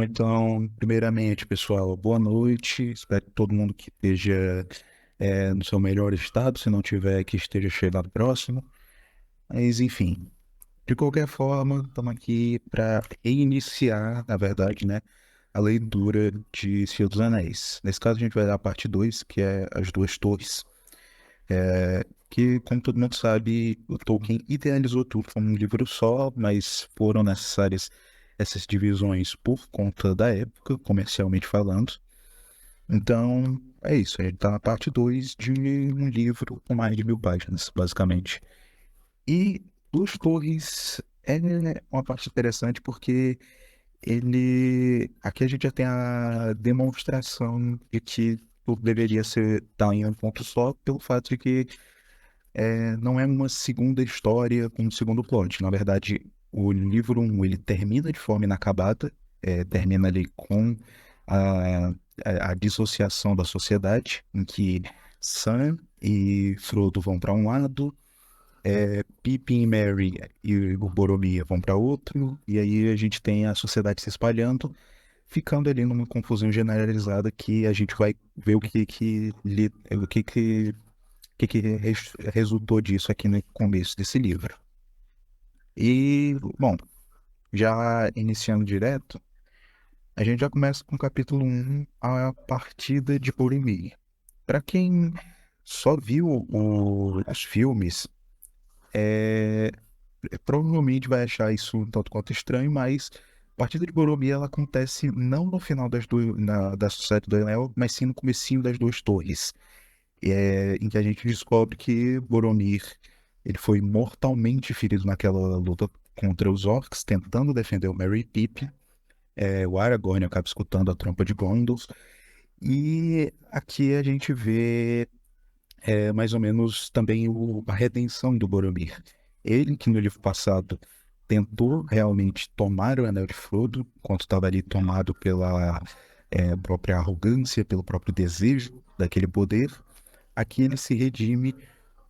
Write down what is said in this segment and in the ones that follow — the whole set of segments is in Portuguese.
Então, primeiramente, pessoal, boa noite. Espero que todo mundo que esteja no seu melhor estado, se não tiver, que esteja chegando próximo. Mas, enfim, de qualquer forma, estamos aqui para reiniciar, na verdade, né, a leitura de Senhor dos Anéis. Nesse caso, a gente vai dar a parte 2, que é As Duas Torres, que, como todo mundo sabe, o Tolkien idealizou tudo como um livro só, mas foram necessárias essas divisões por conta da época, comercialmente falando. Então, é isso. A gente está na parte 2 de um livro com mais de 1000 páginas, basicamente. E Duas Torres é uma parte interessante porque aqui a gente já tem a demonstração de que tudo deveria ser estar em um ponto só, pelo fato de que não é uma segunda história com um segundo plot. Na verdade, o livro 1 ele termina de forma inacabada, termina ali com a, a dissociação da sociedade, em que Sam e Frodo vão para um lado, Pippin e Merry e o Boromir vão para outro, e aí a gente tem a sociedade se espalhando, ficando ali numa confusão generalizada que a gente vai ver o que resultou disso aqui no começo desse livro. E, bom, já iniciando direto, a gente já começa com o capítulo 1, a partida de Boromir. Para quem só viu os filmes, provavelmente vai achar isso um tanto quanto estranho, mas a partida de Boromir ela acontece não no final da Sociedade do Anel, mas sim no comecinho das Duas Torres. Em que a gente descobre que Boromir ele foi mortalmente ferido naquela luta contra os orcs, tentando defender o Merry e Pippin. O Aragorn acaba escutando a trompa de Gondor. E aqui a gente vê mais ou menos também a redenção do Boromir. Ele, que no livro passado tentou realmente tomar o Anel de Frodo, enquanto estava ali tomado pela própria arrogância, pelo próprio desejo daquele poder, aqui ele se redime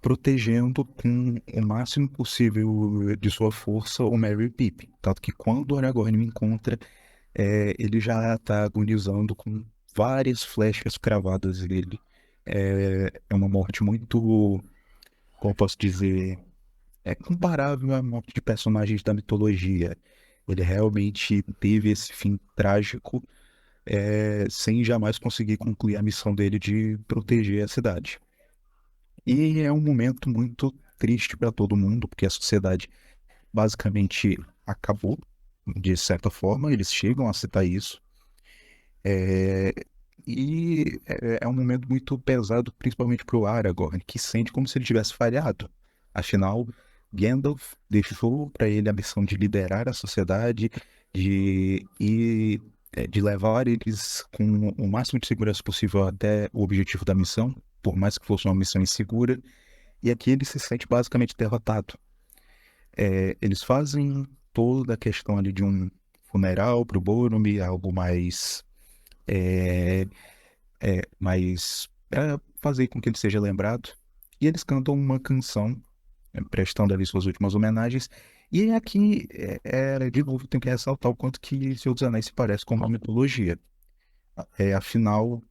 protegendo com o máximo possível de sua força o Merry e Pippin. Tanto que quando o Aragorn me encontra, ele já está agonizando com várias flechas cravadas nele. É uma morte muito, como eu posso dizer, comparável à morte de personagens da mitologia. Ele realmente teve esse fim trágico, sem jamais conseguir concluir a missão dele de proteger a cidade. E é um momento muito triste para todo mundo, porque a sociedade basicamente acabou, de certa forma, eles chegam a citar isso. É, é um momento muito pesado, principalmente para o Aragorn, que sente como se ele tivesse falhado. Afinal, Gandalf deixou para ele a missão de liderar a sociedade, de levar eles com o máximo de segurança possível até o objetivo da missão, por mais que fosse uma missão insegura. E aqui ele se sente basicamente derrotado. Eles fazem toda a questão ali de um funeral para o Boromir, algo é, mais para fazer com que ele seja lembrado. E eles cantam uma canção, prestando ali suas últimas homenagens. E aqui, de novo, tem que ressaltar o quanto que Senhor dos Anéis se parece com uma mitologia. Afinal,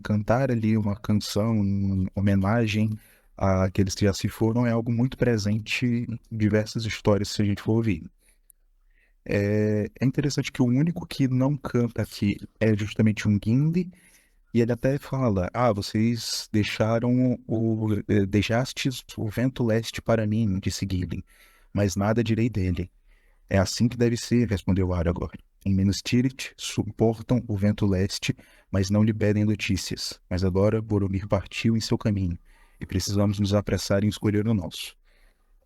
cantar ali uma canção em homenagem àqueles que já se foram é algo muito presente em diversas histórias, se a gente for ouvir. É interessante que o único que não canta aqui é justamente um Gimli, e ele até fala: vocês deixastes o vento leste para mim, disse Gimli, mas nada direi dele. É assim que deve ser, respondeu Aragorn. Em Minas Tirith suportam o vento leste, mas não lhe pedem notícias. Mas agora Boromir partiu em seu caminho, e precisamos nos apressar em escolher o nosso.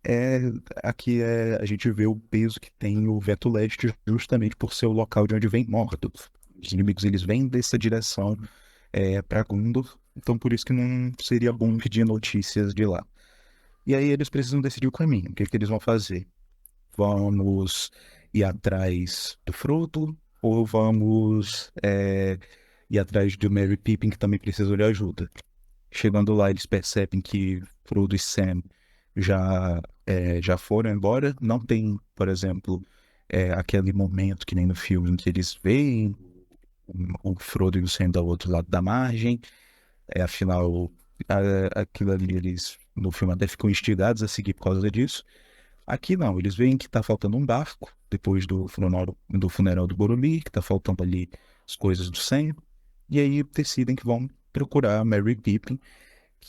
É, aqui a gente vê o peso que tem o vento leste justamente por ser o local de onde vem Mordor. Os inimigos eles vêm dessa direção para Gondor, então por isso que não seria bom pedir notícias de lá. E aí eles precisam decidir o caminho, o que, que eles vão fazer. Vamos ir atrás do Frodo ou vamos ir atrás do Merry e Pippin, que também precisam de ajuda? Chegando lá, eles percebem que Frodo e Sam já foram embora. Não tem, por exemplo, aquele momento que nem no filme em que eles veem o Frodo e o Sam do outro lado da margem. Afinal, aquilo ali, eles no filme até ficam instigados a seguir por causa disso. Aqui não, eles veem que tá faltando um barco depois do funeral do Boromir, que tá faltando ali as coisas do Sam, e aí decidem que vão procurar Merry Pippin,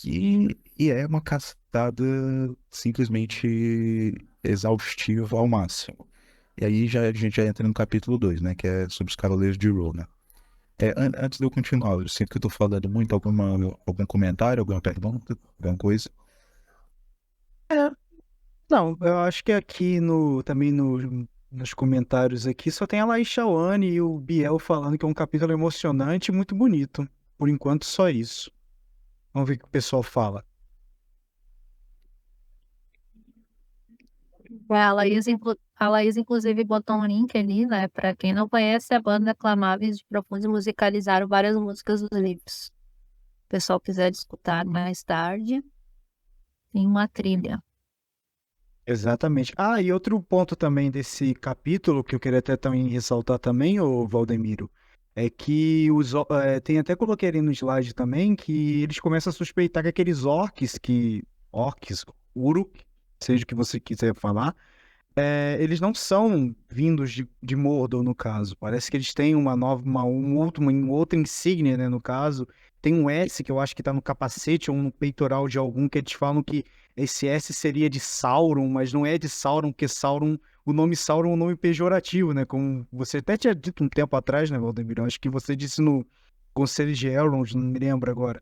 e é uma caçada simplesmente exaustiva ao máximo. E aí a gente já entra no capítulo 2, né, que é sobre os Cavaleiros de Rohan. Antes de eu continuar, eu sinto que eu tô falando muito, algum comentário, alguma pergunta, alguma coisa. É, não, eu acho que aqui também nos comentários aqui só tem a Laís Chauane e o Biel falando que é um capítulo emocionante e muito bonito. Por enquanto, só isso. Vamos ver o que o pessoal fala. A Laís, inclusive, botou um link ali, né? Pra quem não conhece, a banda Aclamáveis de Profundo musicalizaram várias músicas dos livros. Se o pessoal quiser escutar mais tarde, tem uma trilha. Exatamente. Ah, e outro ponto também desse capítulo que eu queria até também ressaltar também, o Valdemiro, é que tem até coloquei ali no slide também que eles começam a suspeitar que aqueles orcs, uruk, seja o que você quiser falar, eles não são vindos de Mordor, no caso. Parece que eles têm uma outra insígnia, né, no caso. Tem um S que eu acho que tá no capacete ou no peitoral de algum, que eles falam que esse S seria de Sauron, mas não é de Sauron, porque Sauron, o nome Sauron é um nome pejorativo, né? Como você até tinha dito um tempo atrás, né, Valdemir? Eu acho que você disse no Conselho de Elrond, não me lembro agora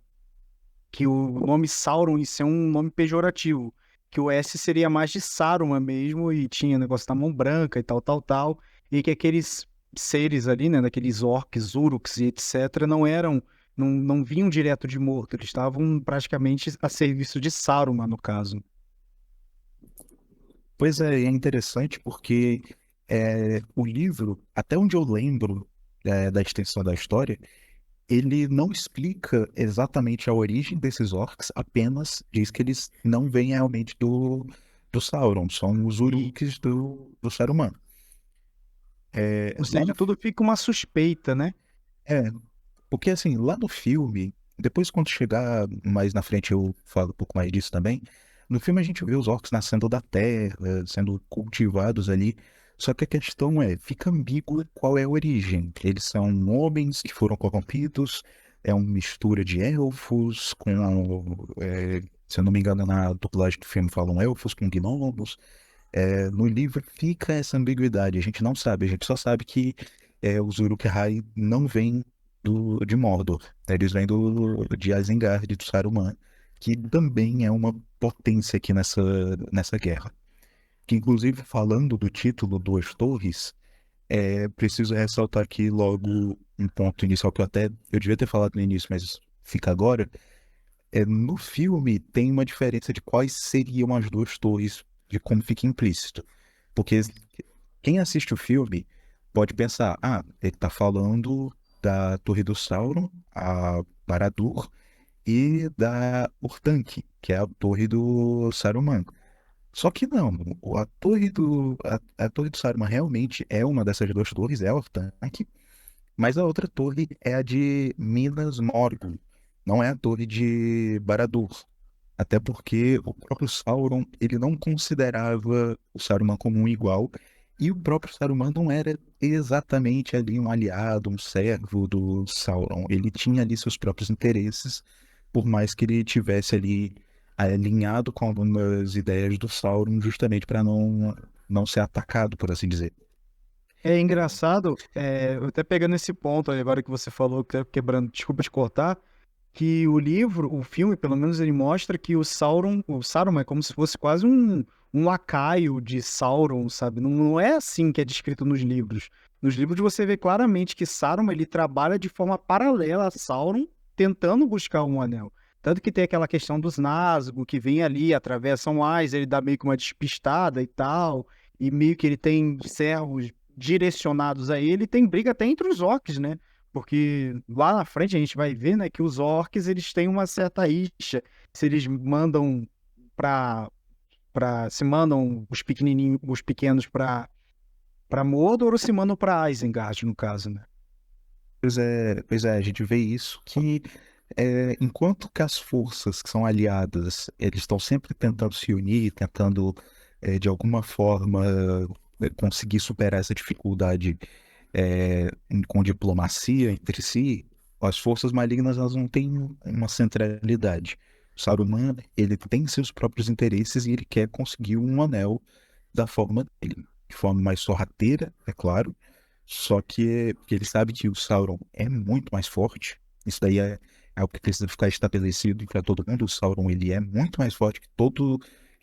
que o nome Sauron isso é um nome pejorativo, que o S seria mais de Saruman mesmo e tinha negócio da mão branca e tal, tal, tal, e que aqueles seres ali, né, daqueles orcs, uruks e etc, não vinham direto de Mordor, eles estavam praticamente a serviço de Saruman, no caso. Pois é interessante porque o livro, até onde eu lembro da extensão da história, ele não explica exatamente a origem desses orcs, apenas diz que eles não vêm realmente do Sauron, são os Uruks do Saruman. Ou Lá seja, no, tudo fica uma suspeita, né? é, porque assim, lá no filme, depois quando chegar mais na frente eu falo um pouco mais disso também. No filme a gente vê os orcs nascendo da terra, sendo cultivados ali. Só que a questão fica ambígua qual é a origem. Eles são homens que foram corrompidos, é uma mistura de elfos se eu não me engano, na dublagem do filme falam elfos com gnomos. No livro fica essa ambiguidade, a gente não sabe, a gente só sabe que os Uruk-hai não vêm de Mordor, né? Eles vêm de Isengard, do Saruman, que também é uma potência aqui nessa guerra. Que inclusive falando do título Duas Torres, preciso ressaltar aqui logo um ponto inicial que eu devia ter falado no início, mas fica agora. No filme tem uma diferença de quais seriam as duas torres, de como fica implícito. Porque quem assiste o filme pode pensar, ele está falando da Torre do Sauron, a Barad-dûr, e da Urtanque, que é a Torre do Saruman. Só que não, a Torre do Saruman realmente é uma dessas duas torres, é a Urtanque, mas a outra torre é a de Minas Morgul, não é a torre de Barad-dûr. Até porque o próprio Sauron, ele não considerava o Saruman como um igual, e o próprio Saruman não era exatamente ali um aliado, um servo do Sauron. Ele tinha ali seus próprios interesses, por mais que ele tivesse ali alinhado com algumas ideias do Sauron, justamente para não ser atacado, por assim dizer. É engraçado, eu até pegando esse ponto aí agora que você falou, quebrando, desculpa te cortar, que o filme, pelo menos ele mostra que o Saruman é como se fosse quase um lacaio de Sauron, sabe? Não, não é assim que é descrito nos livros. Nos livros você vê claramente que Saruman ele trabalha de forma paralela a Sauron, tentando buscar um anel. Tanto que tem aquela questão dos Nazgûl, que vem ali, atravessam Ais, ele dá meio que uma despistada e tal, e meio que ele tem servos direcionados a ele, e tem briga até entre os orcs, né? Porque lá na frente a gente vai ver, né, que os orcs eles têm uma certa rixa. Se eles mandam para se mandam os pequenininhos, os pequenos Pra Mordor ou se mandam pra Isengard, no caso, né? Pois é, a gente vê isso que enquanto que as forças que são aliadas, eles estão sempre tentando se unir, tentando de alguma forma conseguir superar essa dificuldade com diplomacia entre si, as forças malignas elas não têm uma centralidade. O Saruman, ele tem seus próprios interesses e ele quer conseguir um anel da forma dele, de forma mais sorrateira, é claro, só que porque ele sabe que o Sauron é muito mais forte. Isso daí é algo que precisa ficar estabelecido para todo mundo. O Sauron ele é muito mais forte que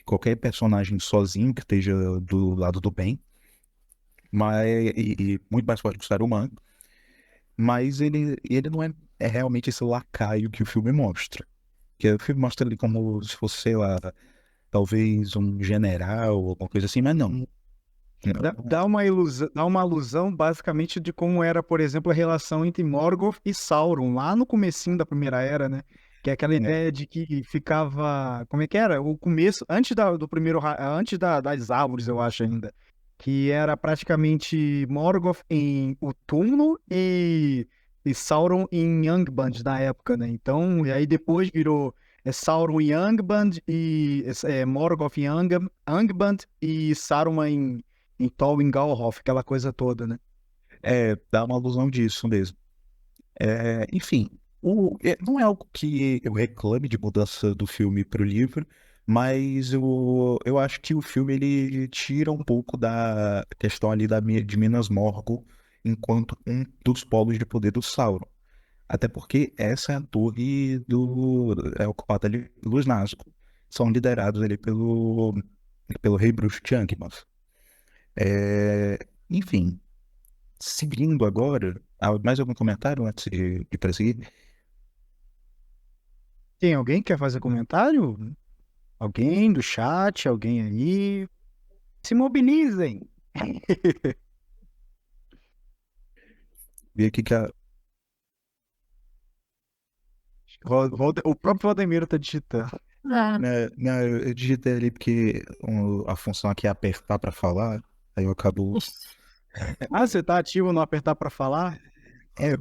qualquer personagem sozinho que esteja do lado do bem, mas e muito mais forte que o Saruman. Mas ele não é realmente esse lacaio que o filme mostra. Que o filme mostra ele como se fosse, sei lá, talvez um general ou alguma coisa assim, mas não. Dá uma alusão basicamente de como era, por exemplo, a relação entre Morgoth e Sauron, lá no comecinho da Primeira Era, né? Que é aquela ideia de que ficava. Como é que era? O começo, antes do primeiro. Antes das árvores, eu acho ainda. Que era praticamente Morgoth em Utumno e Sauron em Angband na época, né? Então, e aí depois virou Sauron em Angband e Morgoth em Angband e Saruman em Tolkien Galhoff, aquela coisa toda, né? Dá uma alusão disso mesmo. Enfim, não é algo que eu reclame de mudança do filme para o livro, mas eu acho que o filme ele tira um pouco da questão ali de Minas Morgul enquanto um dos polos de poder do Sauron. Até porque essa é a torre ocupada ali pelos Nazgûl. São liderados ali pelo rei bruxo Tiamat. Enfim, seguindo agora, mais algum comentário antes de prosseguir? Tem alguém que quer fazer comentário? Alguém do chat? Alguém aí? Se mobilizem! Ver aqui que O próprio Valdemiro tá digitando. Ah, né, eu digitei ali porque a função aqui é apertar para falar, aí eu acabo. Ah, você tá ativo no apertar pra falar?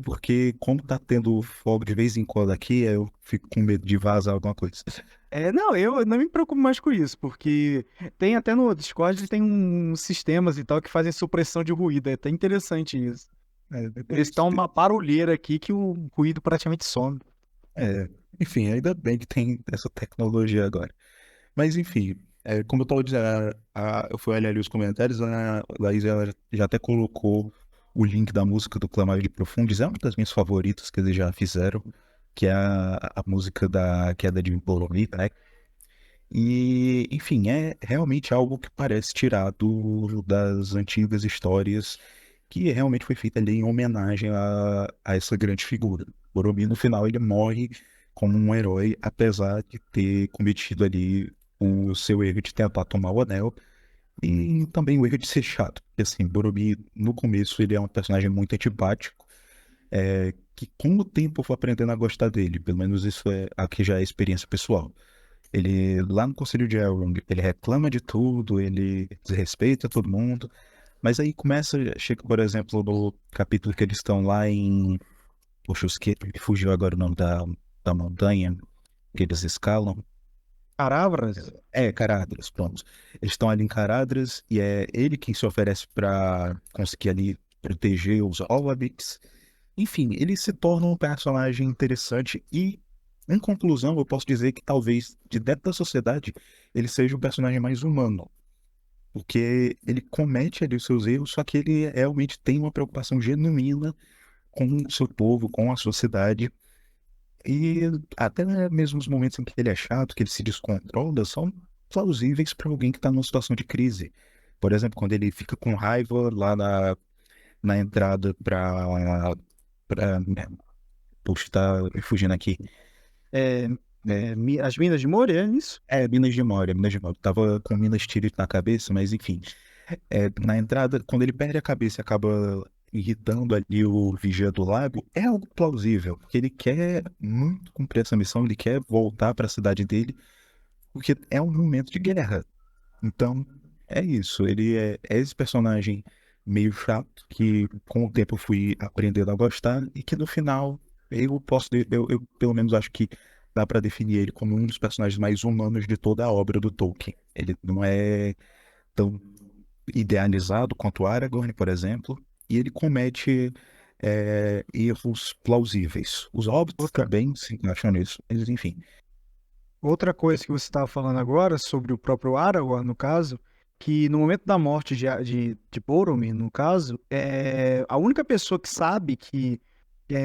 Porque como tá tendo fogo de vez em quando aqui, aí eu fico com medo de vazar alguma coisa. Não, eu não me preocupo mais com isso, porque tem até no Discord tem uns sistemas e tal que fazem supressão de ruído. É até interessante isso. Eles estão uma barulheira aqui que o ruído praticamente some. É, enfim, ainda bem que tem essa tecnologia agora. Mas enfim, como eu estava dizendo, eu fui olhar ali os comentários, a Laís ela já até colocou o link da música do Clamar de Profundis, é uma das minhas favoritas que eles já fizeram, que é a música da Queda de Boromir, né? E, enfim, é realmente algo que parece tirado das antigas histórias, que realmente foi feita ali em homenagem a essa grande figura. Boromir, no final, ele morre como um herói, apesar de ter cometido ali o seu erro de tentar tomar o anel e também o erro de ser chato. Porque, assim, Boromir, no começo, ele é um personagem muito antipático, que com o tempo eu vou aprendendo a gostar dele, pelo menos isso aqui já é experiência pessoal. Ele, lá no Conselho de Elrond, ele reclama de tudo, ele desrespeita todo mundo, mas aí chega, por exemplo, no capítulo que eles estão lá em. Poxa, me fugiu agora o nome da montanha que eles escalam. Palavras? Caradhras, pronto. Eles estão ali em Caradhras e é ele quem se oferece para conseguir ali proteger os Hobbits. Enfim, ele se torna um personagem interessante e, em conclusão, eu posso dizer que talvez, de dentro da sociedade, ele seja o personagem mais humano. Porque ele comete ali os seus erros, só que ele realmente tem uma preocupação genuína com o seu povo, com a sociedade. E até mesmo os momentos em que ele é chato, que ele se descontrola, são plausíveis para alguém que está numa situação de crise. Por exemplo, quando ele fica com raiva lá na entrada para. Puxa, tá me fugindo aqui. As Minas de Moria, é isso? Minas de Moura, Minas de Moura. Tava com Minas Tirith na cabeça, mas enfim. Na entrada, quando ele perde a cabeça e acaba irritando ali o vigia do lago, é algo plausível, porque ele quer muito cumprir essa missão, ele quer voltar para a cidade dele, porque é um momento de guerra. Então, é isso. Ele é esse personagem meio chato, que com o tempo eu fui aprendendo a gostar, e que no final eu pelo menos acho que dá para definir ele como um dos personagens mais humanos de toda a obra do Tolkien. Ele não é tão idealizado quanto Aragorn, por exemplo, e ele comete erros plausíveis. Os hobbits Outra, também se encaixam nisso, mas enfim. outra coisa que você estava falando agora sobre o próprio Aragorn, no caso, que no momento da morte de Boromir, no caso, a única pessoa que sabe que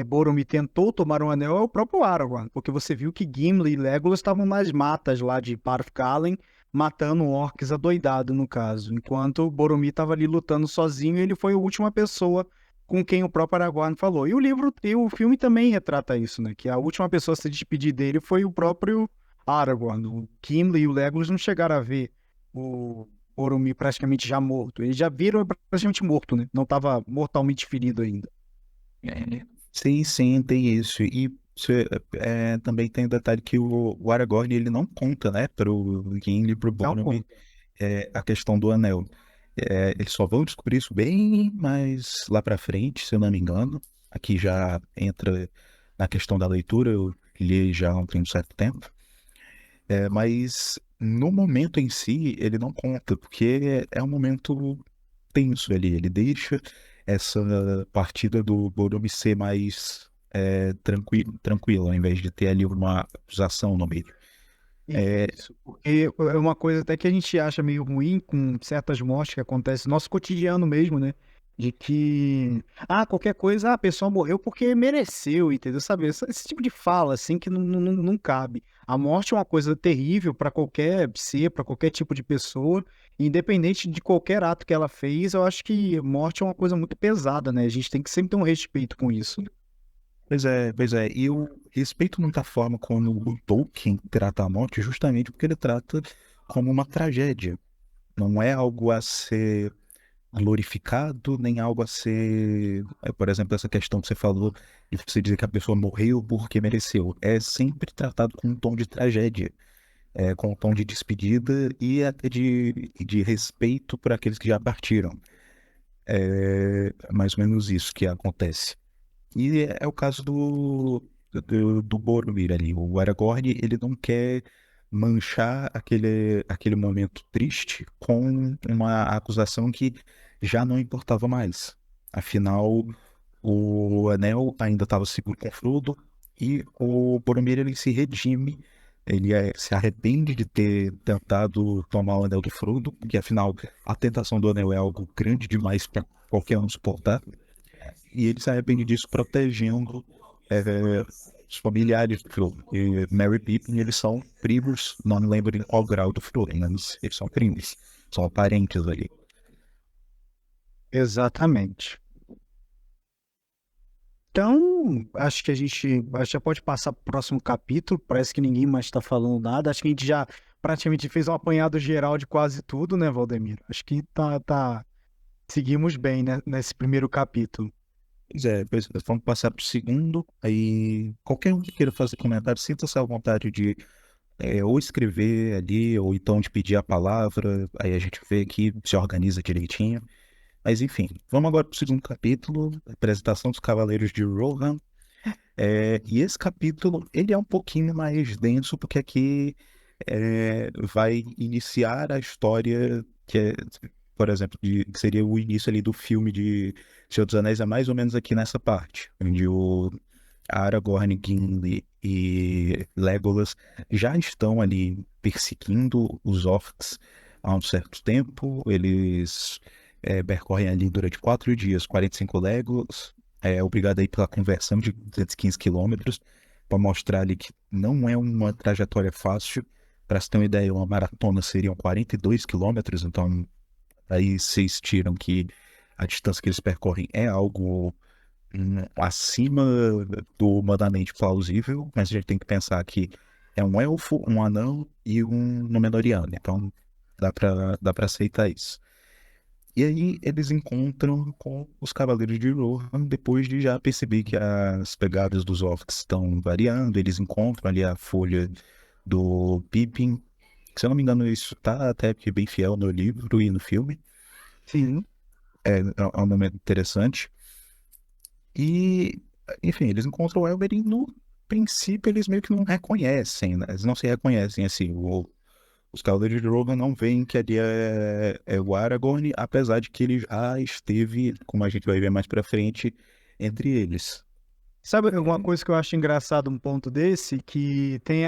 Boromir tentou tomar um anel é o próprio Aragorn, porque você viu que Gimli e Legolas estavam nas matas lá de Parthgalen, matando orcs adoidado, no caso, enquanto Boromir estava ali lutando sozinho e ele foi a última pessoa com quem o próprio Aragorn falou. E o livro e o filme também retrata isso, né? Que a última pessoa a se despedir dele foi o próprio Aragorn. O Gimli e o Legolas não chegaram a ver o Boromir praticamente já morto. Eles já viram praticamente morto, né? Não estava mortalmente ferido ainda. Sim, sim, tem isso. E também tem o detalhe que o Aragorn ele não conta, né, pro Gimli e pro Não Boromir conta. a questão do anel. Eles só vão descobrir isso bem mais lá pra frente, se eu não me engano. Aqui já entra na questão da leitura, eu li já há um certo tempo. Mas no momento em si, ele não conta, porque é um momento tenso ali. Ele deixa essa partida do Boromir ser mais tranquilo, ao invés de ter ali uma acusação no meio. É, Isso, porque é uma coisa até que a gente acha meio ruim com certas mortes que acontecem no nosso cotidiano mesmo, né? De que, qualquer coisa, a pessoa morreu porque mereceu, entendeu? Sabe? Esse tipo de fala, assim, que não cabe. A morte é uma coisa terrível para qualquer ser, para qualquer tipo de pessoa, independente de qualquer ato que ela fez, eu acho que morte é uma coisa muito pesada, né? A gente tem que sempre ter um respeito com isso. pois é. E eu respeito muito a forma como o Tolkien trata a morte, justamente porque ele trata como uma tragédia. Não é algo a ser glorificado, nem algo a ser. Por exemplo, essa questão que você falou de você dizer que a pessoa morreu porque mereceu. É sempre tratado com um tom de tragédia, com um tom de despedida e até de respeito por aqueles que já partiram. É mais ou menos isso que acontece. E é o caso do Boromir ali. O Aragorn, ele não quer manchar aquele momento triste com uma acusação que já não importava mais. Afinal, o Anel ainda estava seguro com Frodo e o Boromir, ele se redime, ele se arrepende de ter tentado tomar o Anel do Frodo, porque afinal a tentação do Anel é algo grande demais para qualquer um suportar. E ele se arrepende disso protegendo os familiares do Frodo. E Merry e Pippin, eles são primos, não me lembro em qual grau do Frodo, mas eles são primos, são parentes ali. Exatamente. Então, acho que a gente já pode passar para o próximo capítulo. Parece que ninguém mais está falando nada. Acho que a gente já praticamente fez um apanhado geral de quase tudo, né, Valdemiro? Acho que seguimos bem, né, nesse primeiro capítulo. Pois é, vamos passar para o segundo, aí qualquer um que queira fazer comentário, sinta-se à vontade de ou escrever ali, ou então de pedir a palavra, aí a gente vê aqui, se organiza direitinho. Mas enfim, vamos agora para o segundo capítulo, apresentação dos Cavaleiros de Rohan. E esse capítulo, ele é um pouquinho mais denso, porque aqui vai iniciar a história por exemplo, que seria o início ali do filme de Senhor dos Anéis, é mais ou menos aqui nessa parte, onde o Aragorn, Gimli e Legolas já estão ali perseguindo os orcs há um certo tempo. Eles percorrem ali durante 4 dias, 45 léguas, obrigado aí pela conversão de 215 quilômetros, para mostrar ali que não é uma trajetória fácil. Para se ter uma ideia, uma maratona seriam 42 quilômetros, então aí vocês tiram que a distância que eles percorrem é algo acima do humanamente plausível, mas a gente tem que pensar que é um elfo, um anão e um Númenóreano, então dá para aceitar isso. E aí eles encontram com os Cavaleiros de Rohan, depois de já perceber que as pegadas dos orcs estão variando, eles encontram ali a folha do Pippin, que, se eu não me engano, isso tá até que bem fiel no livro e no filme. Sim. é um momento interessante. E, enfim, eles encontram o Elber e no princípio eles meio que não reconhecem, né? Eles não se reconhecem, assim, os Cavaleiros de Rohan não veem que ali é o Aragorn, apesar de que ele já esteve, como a gente vai ver mais pra frente, entre eles. Sabe alguma coisa que eu acho engraçado, um ponto desse, que tem,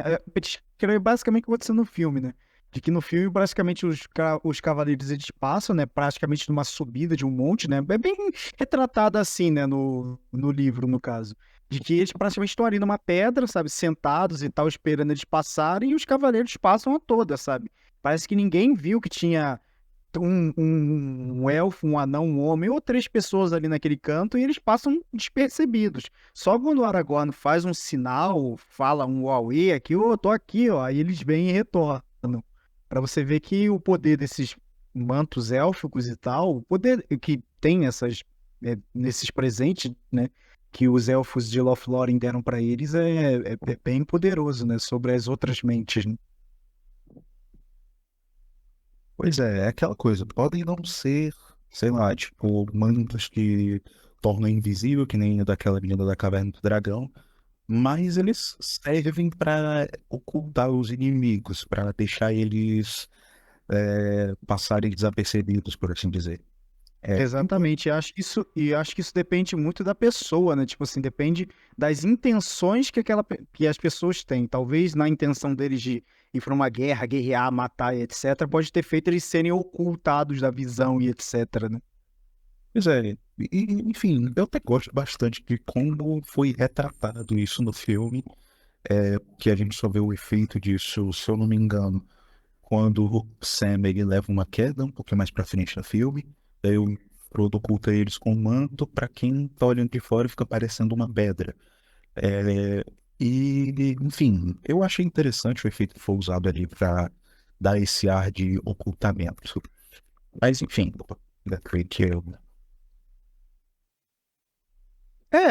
que é basicamente o que aconteceu no filme, né? De que no filme, basicamente, os cavaleiros, eles passam, né, praticamente numa subida de um monte, né? É bem retratado assim, né, no livro, no caso. De que eles praticamente estão ali numa pedra, sabe, sentados e tal, esperando eles passarem, e os cavaleiros passam a toda, sabe? Parece que ninguém viu que tinha um elfo, um anão, um homem, ou três pessoas ali naquele canto, e eles passam despercebidos. Só quando o Aragorn faz um sinal, fala um Uauê aqui, eu tô aqui, ó, aí eles vêm e retornam. Pra você ver que o poder desses mantos élficos e tal, o poder que tem nesses presentes, né, que os elfos de Lothlórien deram pra eles é bem poderoso, né, sobre as outras mentes, né? Pois é aquela coisa, podem não ser, sei lá, tipo, mantos que tornam invisível, que nem o daquela menina da Caverna do Dragão, mas eles servem para ocultar os inimigos, para deixar eles passarem desapercebidos, por assim dizer. Exatamente, e acho que isso depende muito da pessoa, né? Tipo assim, depende das intenções que as pessoas têm. Talvez na intenção deles de ir para uma guerra, guerrear, matar e etc., pode ter feito eles serem ocultados da visão e etc., né? Pois é, enfim, eu até gosto bastante de como foi retratado isso no filme, que a gente só vê o efeito disso, se eu não me engano, quando o Sam ele leva uma queda um pouquinho mais pra frente no filme, daí o Frodo oculta eles com um manto, pra quem tá olhando de fora fica parecendo uma pedra. É, enfim, eu achei interessante o efeito que foi usado ali pra dar esse ar de ocultamento. Mas enfim, ainda creio que eu...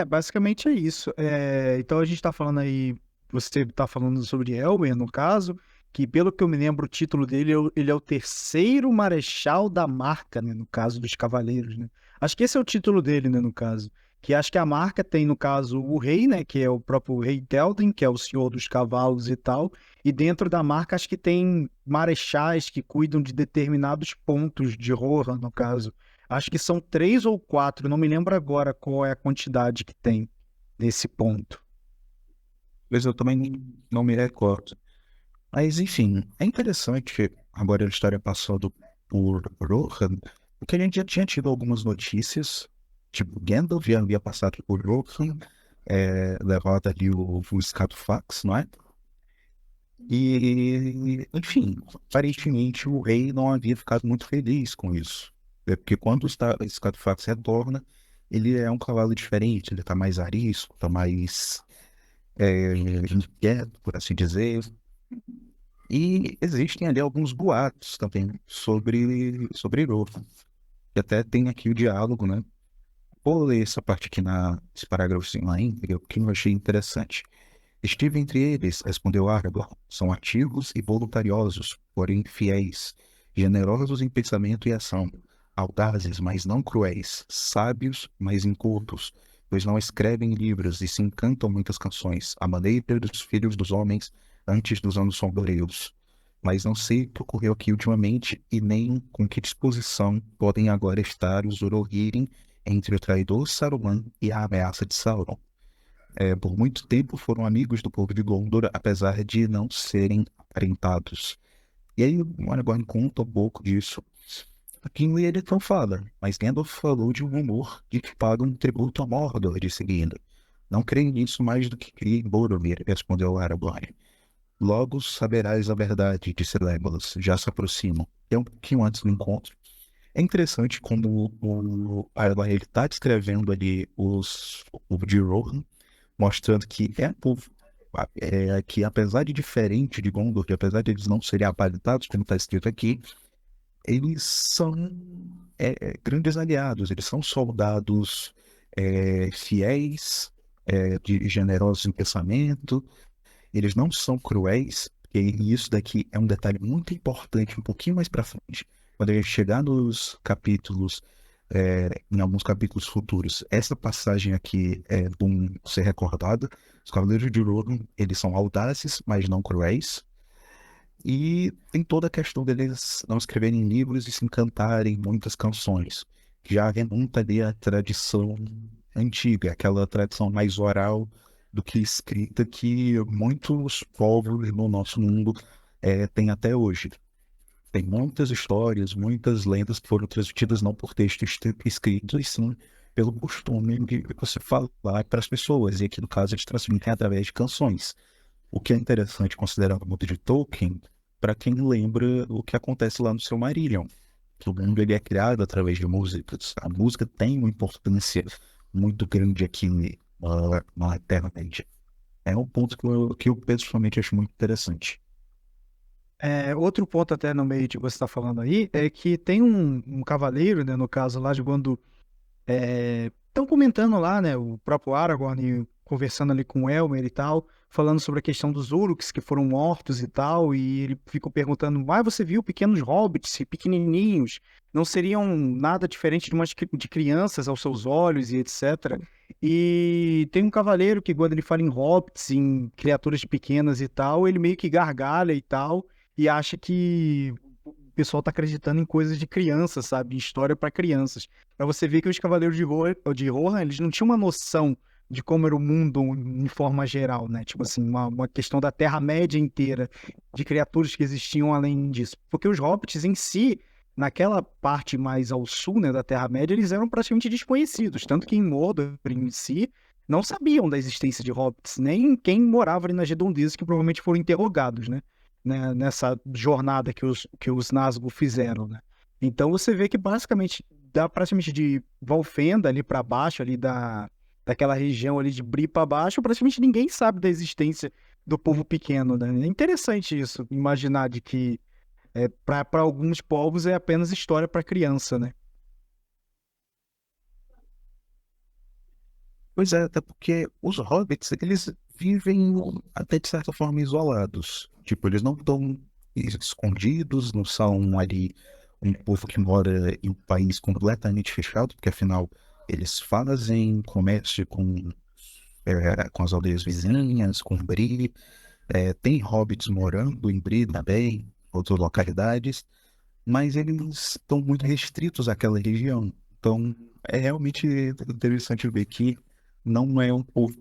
Basicamente é isso. Então a gente tá falando aí, você tá falando sobre Elmer, no caso, que pelo que eu me lembro, o título dele, ele é o terceiro marechal da marca, né, no caso dos cavaleiros, né? Acho que esse é o título dele, né, no caso. Que acho que a marca tem, no caso, o rei, né, que é o próprio rei Théoden, que é o senhor dos cavalos e tal. E dentro da marca acho que tem marechais que cuidam de determinados pontos de Rohan, no caso. Acho que são três ou quatro, não me lembro agora qual é a quantidade que tem nesse ponto. Mas eu também não me recordo. Mas enfim, é interessante agora a história passando por Rohan, porque a gente já tinha tido algumas notícias, tipo, Gandalf já havia passado por Rohan, levado ali o Scadufax, não é? E, enfim, aparentemente o rei não havia ficado muito feliz com isso. Porque quando o Scadufax retorna, ele é um cavalo diferente, ele tá mais arisco, tá mais inquieto, por assim dizer. E existem ali alguns boatos também sobre Iroha. E até tem aqui o diálogo, né? Vou ler essa parte aqui nesse parágrafo lá íntegro, porque eu achei interessante. Estive entre eles, respondeu Aragorn. São ativos e voluntariosos, porém fiéis, generosos em pensamento e ação, audazes, mas não cruéis, sábios, mas incultos, pois não escrevem livros e se encantam muitas canções, à maneira dos filhos dos homens antes dos anos sombrios. Mas não sei o que ocorreu aqui ultimamente e nem com que disposição podem agora estar os Orohirrim entre o traidor Saruman e a ameaça de Sauron. Por muito tempo foram amigos do povo de Gondor, apesar de não serem aparentados. E aí o Aragorn conta um pouco disso. Aqui ele não fala, mas Gandalf falou de um rumor de que pagam um tributo a Mordor de seguida. Não creio nisso mais do que creio em Boromir, respondeu Aragorn. Logo saberás a verdade, disse Legolas, já se aproximam. É um pouquinho antes do encontro. É interessante como o Aragorn está descrevendo ali o povo de Rohan, mostrando que é um povo que, apesar de diferente de Gondor, que apesar de eles não serem aparentados, como está escrito aqui, eles são grandes aliados, eles são soldados fiéis, generosos em pensamento, eles não são cruéis, e isso daqui é um detalhe muito importante, um pouquinho mais para frente, quando a gente chegar nos capítulos em alguns capítulos futuros. Essa passagem aqui é bom ser recordada. Os Cavaleiros de Rohan, eles são audazes, mas não cruéis. E tem toda a questão deles não escreverem livros e se encantarem muitas canções, que já remonta ali à tradição antiga, aquela tradição mais oral do que escrita que muitos povos no nosso mundo têm até hoje. Tem muitas histórias, muitas lendas que foram transmitidas não por texto escrito, e sim pelo costume de você falar para as pessoas. E aqui, no caso, eles transmitem através de canções. O que é interessante, considerando o mundo de Tolkien, para quem lembra o que acontece lá no Silmarillion. Que o mundo ele é criado através de músicas. A música tem uma importância muito grande aqui na Terra-média. É um ponto que eu pessoalmente acho muito interessante. Outro ponto até no meio de você está falando aí é que tem um cavaleiro, né, no caso lá de quando estão comentando lá, né, o próprio Aragorn conversando ali com o Elmer e tal, falando sobre a questão dos Uruks que foram mortos e tal, e ele ficou perguntando, você viu pequenos hobbits, pequenininhos, não seriam nada diferente de crianças aos seus olhos e etc. E tem um cavaleiro que quando ele fala em hobbits, em criaturas pequenas e tal, ele meio que gargalha e tal, e acha que o pessoal tá acreditando em coisas de crianças, sabe, em história para crianças. Pra você ver que os Cavaleiros de Rohan, eles não tinham uma noção de como era o mundo em forma geral, né? Tipo assim, uma questão da Terra-média inteira, de criaturas que existiam além disso. Porque os hobbits em si, naquela parte mais ao sul, né, da Terra-média, eles eram praticamente desconhecidos. Tanto que em Mordor em si, não sabiam da existência de hobbits, nem quem morava ali nas redondezas, que provavelmente foram interrogados, né? Nessa jornada que os Nazgûl fizeram, né? Então você vê que basicamente dá praticamente de Valfenda ali para baixo, ali daquela região ali de Bri para baixo, praticamente ninguém sabe da existência do povo pequeno, né? É interessante isso, imaginar de que para alguns povos é apenas história para criança, né? Pois é, até porque os hobbits, eles vivem até de certa forma isolados. Tipo, eles não estão escondidos, não são ali um povo que mora em um país completamente fechado, porque afinal eles fazem comércio com as aldeias vizinhas, com Bree, tem hobbits morando em Bree também, outras localidades, mas eles estão muito restritos àquela região. Então, é realmente interessante ver que não é um povo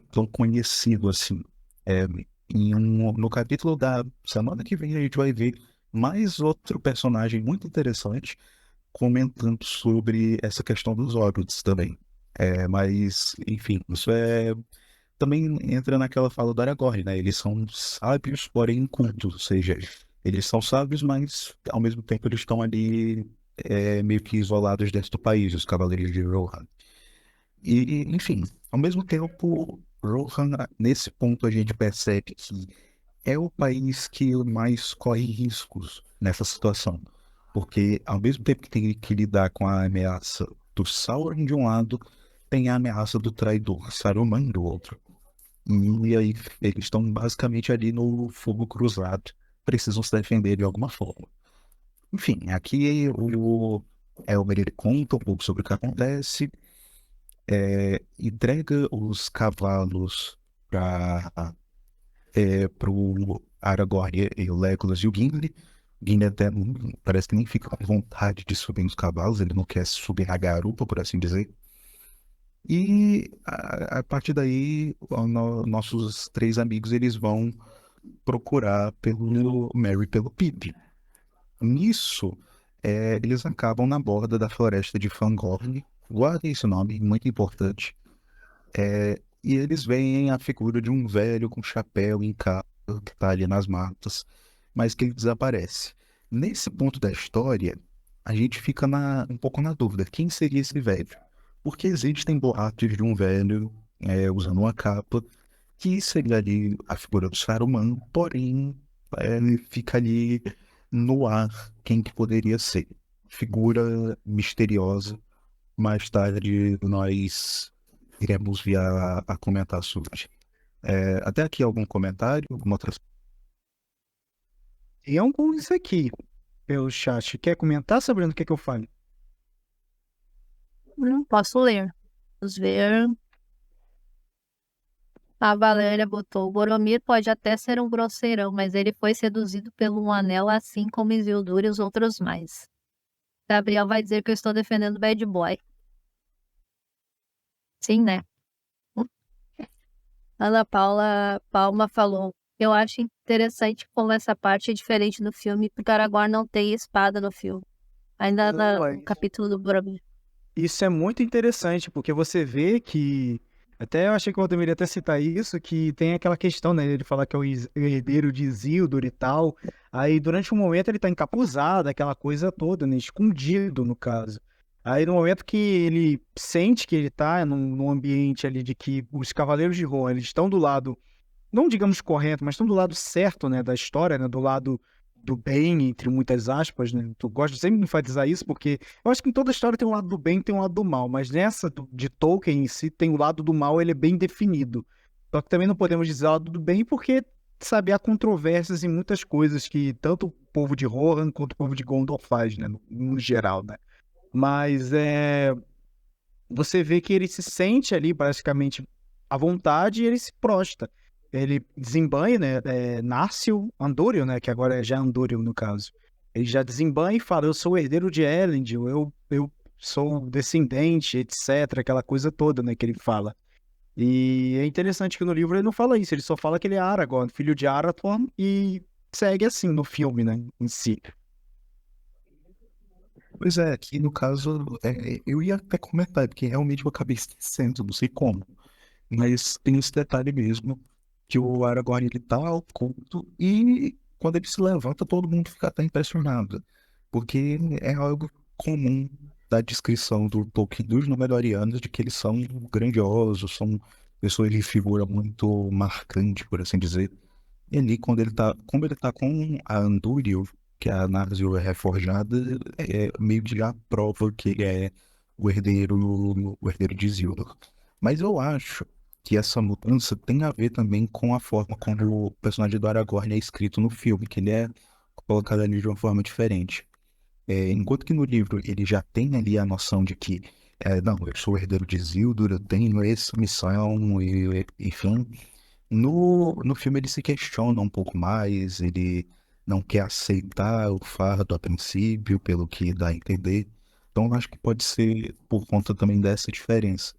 tão conhecido assim. É, no capítulo da semana que vem, a gente vai ver mais outro personagem muito interessante comentando sobre essa questão dos hobbits também. Mas, enfim, isso também entra naquela fala do Aragorn, né? Eles são sábios, porém incultos, ou seja, eles são sábios, mas ao mesmo tempo eles estão ali meio que isolados dentro do país, os Cavaleiros de Rohan. E, enfim, ao mesmo tempo, Rohan, nesse ponto a gente percebe que é o país que mais corre riscos nessa situação, porque ao mesmo tempo que tem que lidar com a ameaça do Sauron de um lado, tem a ameaça do traidor Saruman do outro. E aí eles estão basicamente ali no fogo cruzado, precisam se defender de alguma forma. Enfim, aqui o Elmer ele conta um pouco sobre o que acontece, entrega os cavalos para o Aragorn e o Legolas e o Gimli. O Gimli até parece que nem fica com vontade de subir nos cavalos, ele não quer subir na garupa, por assim dizer. E a partir daí, nossos três amigos eles vão procurar pelo Merry e pelo Pippin. Nisso, eles acabam na borda da floresta de Fangorn. Guardem esse nome, muito importante. E eles veem a figura de um velho com chapéu em capa que está ali nas matas, mas que ele desaparece. Nesse ponto da história, a gente fica um pouco na dúvida: quem seria esse velho? Porque existem boatos de um velho usando uma capa que seria ali a figura do Saruman, porém fica ali no ar quem que poderia ser. Figura misteriosa. Mais tarde nós iremos vir a comentar sobre. Até aqui algum comentário, alguma outra... Tem alguns aqui pelo chat. Quer comentar, Sabrina, o que é que eu falo? Posso ler. Vamos ver. A Valéria botou: Boromir pode até ser um grosseirão, mas ele foi seduzido pelo um anel assim como Isildur e os outros mais. Gabriel vai dizer que eu estou defendendo Bad Boy. Sim, né? Ana Paula Palma falou: Eu acho interessante como essa parte é diferente do filme, porque Aragorn não tem espada no filme. Ainda no capítulo do Boromir. Isso é muito interessante, porque você vê que. Até eu achei que eu deveria até citar isso, que tem aquela questão, né? Ele falar que é o herdeiro de Isildur e tal. Aí, durante um momento, ele tá encapuzado, aquela coisa toda, né? Escondido, no caso. Aí, no momento que ele sente que ele tá num ambiente ali de que os Cavaleiros de Rohan, eles estão do lado, não digamos correto, mas estão do lado certo, né? Da história, né? Do lado do bem, entre muitas aspas, né? Tu gosta sempre de enfatizar isso, porque eu acho que em toda história tem um lado do bem e tem um lado do mal, mas nessa de Tolkien em si, tem o lado do mal, ele é bem definido. Só que também não podemos dizer o lado do bem, porque, sabe, há controvérsias em muitas coisas que tanto o povo de Rohan quanto o povo de Gondor faz, né? No geral, né? Mas você vê que ele se sente ali, basicamente, à vontade e ele se prosta. Ele desembanha, né? Narsil Andúril, né? Que agora é já Andúril, no caso. Ele já desembanha e fala: Eu sou o herdeiro de Elendil, eu sou descendente, etc. Aquela coisa toda, né? Que ele fala. E é interessante que no livro ele não fala isso, ele só fala que ele é Aragorn, filho de Arathorn, e segue assim no filme, né? Em si. Pois é, aqui no caso, eu ia até comentar, porque realmente eu acabei esquecendo, não sei como. Mas tem esse detalhe mesmo, que o Aragorn ele tá oculto e quando ele se levanta todo mundo fica até impressionado, porque é algo comum da descrição do Tolkien dos Númenóreanos de que eles são grandiosos, são pessoas de figura muito marcante, por assim dizer. E ali quando ele tá, como ele tá com a Andúril, que é a Narsil reforjada, meio que já prova que ele é o herdeiro de Isildur. Mas eu acho que essa mudança tem a ver também com a forma como o personagem do Aragorn é escrito no filme, que ele é colocado ali de uma forma diferente. Enquanto que no livro ele já tem ali a noção de que, não, eu sou o herdeiro de Isildur, eu tenho essa missão, enfim. No filme ele se questiona um pouco mais, ele não quer aceitar o fardo a princípio, pelo que dá a entender. Então eu acho que pode ser por conta também dessa diferença.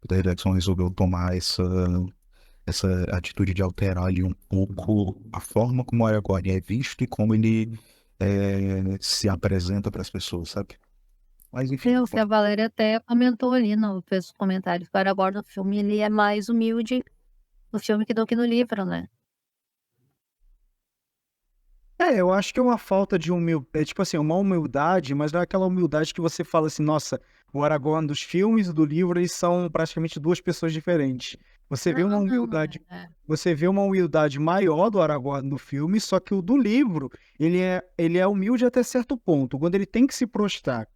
O Peter Jackson resolveu tomar essa atitude de alterar ali um pouco a forma como o Aragorn é visto e como ele se apresenta para as pessoas, sabe? Mas enfim, O que a Valéria até comentou ali, fez os comentários. O Aragorn no filme, ele é mais humilde no filme do que no livro, né? Eu acho que é uma falta de humildade, é tipo assim, uma humildade, mas não é aquela humildade que você fala assim, nossa, o Aragorn dos filmes e do livro, eles são praticamente duas pessoas diferentes. Você vê uma humildade, você vê uma humildade maior do Aragorn no filme, só que o do livro, ele é humilde até certo ponto. Quando ele tem que se prostrar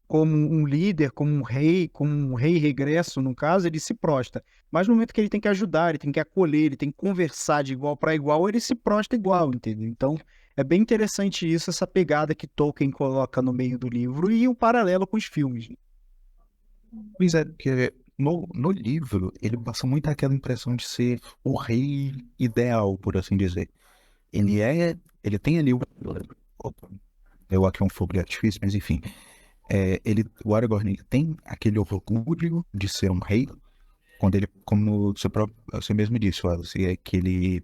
como um líder, como um rei regresso, no caso, ele se prostra. Mas no momento que ele tem que ajudar, ele tem que acolher, ele tem que conversar de igual para igual, ele se prostra igual, entendeu? Então, é bem interessante isso, essa pegada que Tolkien coloca no meio do livro e o paralelo com os filmes. pois é, porque no livro ele passa muito aquela impressão de ser o rei ideal, por assim dizer. Ele tem ali opa, eu aqui um fogo de artifício, mas enfim, o Aragorn ele tem aquele orgulho de ser um rei, quando ele, como você mesmo disse, Wallace, que ele,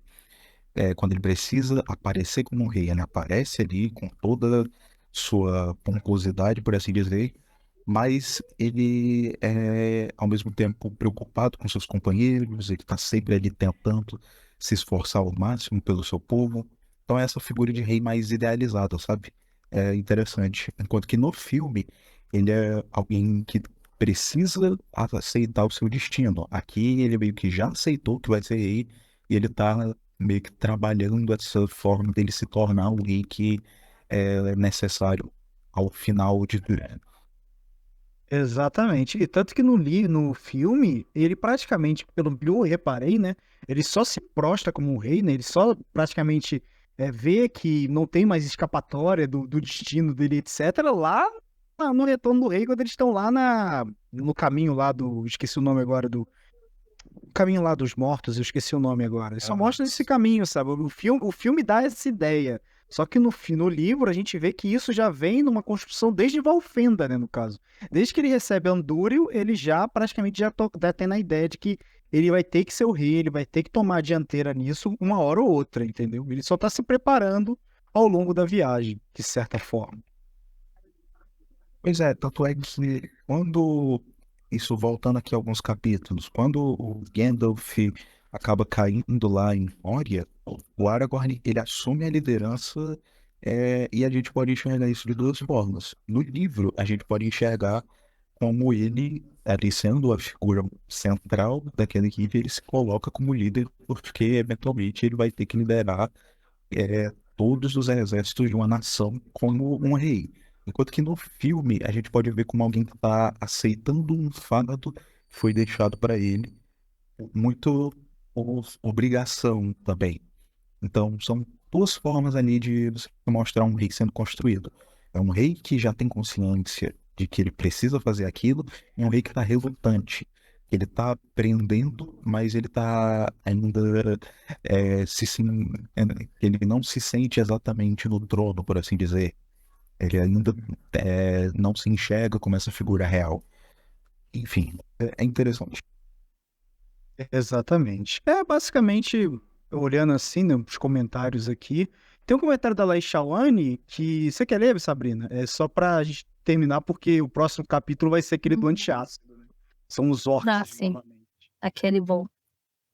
quando ele precisa aparecer como um rei, ele aparece ali com toda sua pomposidade, por assim dizer, mas ele é, ao mesmo tempo, preocupado com seus companheiros, ele está sempre ali tentando se esforçar ao máximo pelo seu povo. Então é essa figura de rei mais idealizada, sabe? É interessante. Enquanto que no filme, ele é alguém que precisa aceitar o seu destino. Aqui ele meio que já aceitou que vai ser rei e ele está meio que trabalhando essa forma dele se tornar alguém que é necessário ao final de tudo. Exatamente. E tanto que no filme, ele praticamente, pelo que eu reparei, né? Ele só se prostra como um rei, né? Ele só praticamente vê que não tem mais escapatória do destino dele, etc. Lá no Retorno do Rei, quando eles estão lá no caminho lá esqueci o nome agora o caminho lá dos mortos, eu esqueci o nome agora. Ele só mostra esse caminho, sabe? O filme dá essa ideia. Só que no livro a gente vê que isso já vem numa construção desde Valfenda, né, no caso. Desde que ele recebe Andúril, ele já praticamente tá tendo a ideia de que ele vai ter que ser o rei, ele vai ter que tomar a dianteira nisso uma hora ou outra, entendeu? Ele só tá se preparando ao longo da viagem, de certa forma. Pois é, tanto é que quando, isso voltando aqui a alguns capítulos, quando o Gandalf acaba caindo lá em Moria, o Aragorn, ele assume a liderança, e a gente pode enxergar isso de duas formas. No livro, a gente pode enxergar como ele, ali sendo a figura central daquela equipe, ele se coloca como líder, porque eventualmente ele vai ter que liderar todos os exércitos de uma nação como um rei. Enquanto que no filme a gente pode ver como alguém que está aceitando um fardo que foi deixado para ele, muito por obrigação também. Então são duas formas ali de você mostrar um rei sendo construído. É um rei que já tem consciência de que ele precisa fazer aquilo, e um rei que está relutante. Ele está aprendendo, mas ele está ainda ele não se sente exatamente no trono, por assim dizer. Ele ainda não se enxerga como essa figura real. Enfim, é interessante. Exatamente. Basicamente, olhando assim, né, os comentários aqui, tem um comentário da Laís Shawane que você quer ler, Sabrina? É só pra gente terminar, porque o próximo capítulo vai ser aquele do antiácido, né? São os orcs, Sim. novamente. Aquele bom.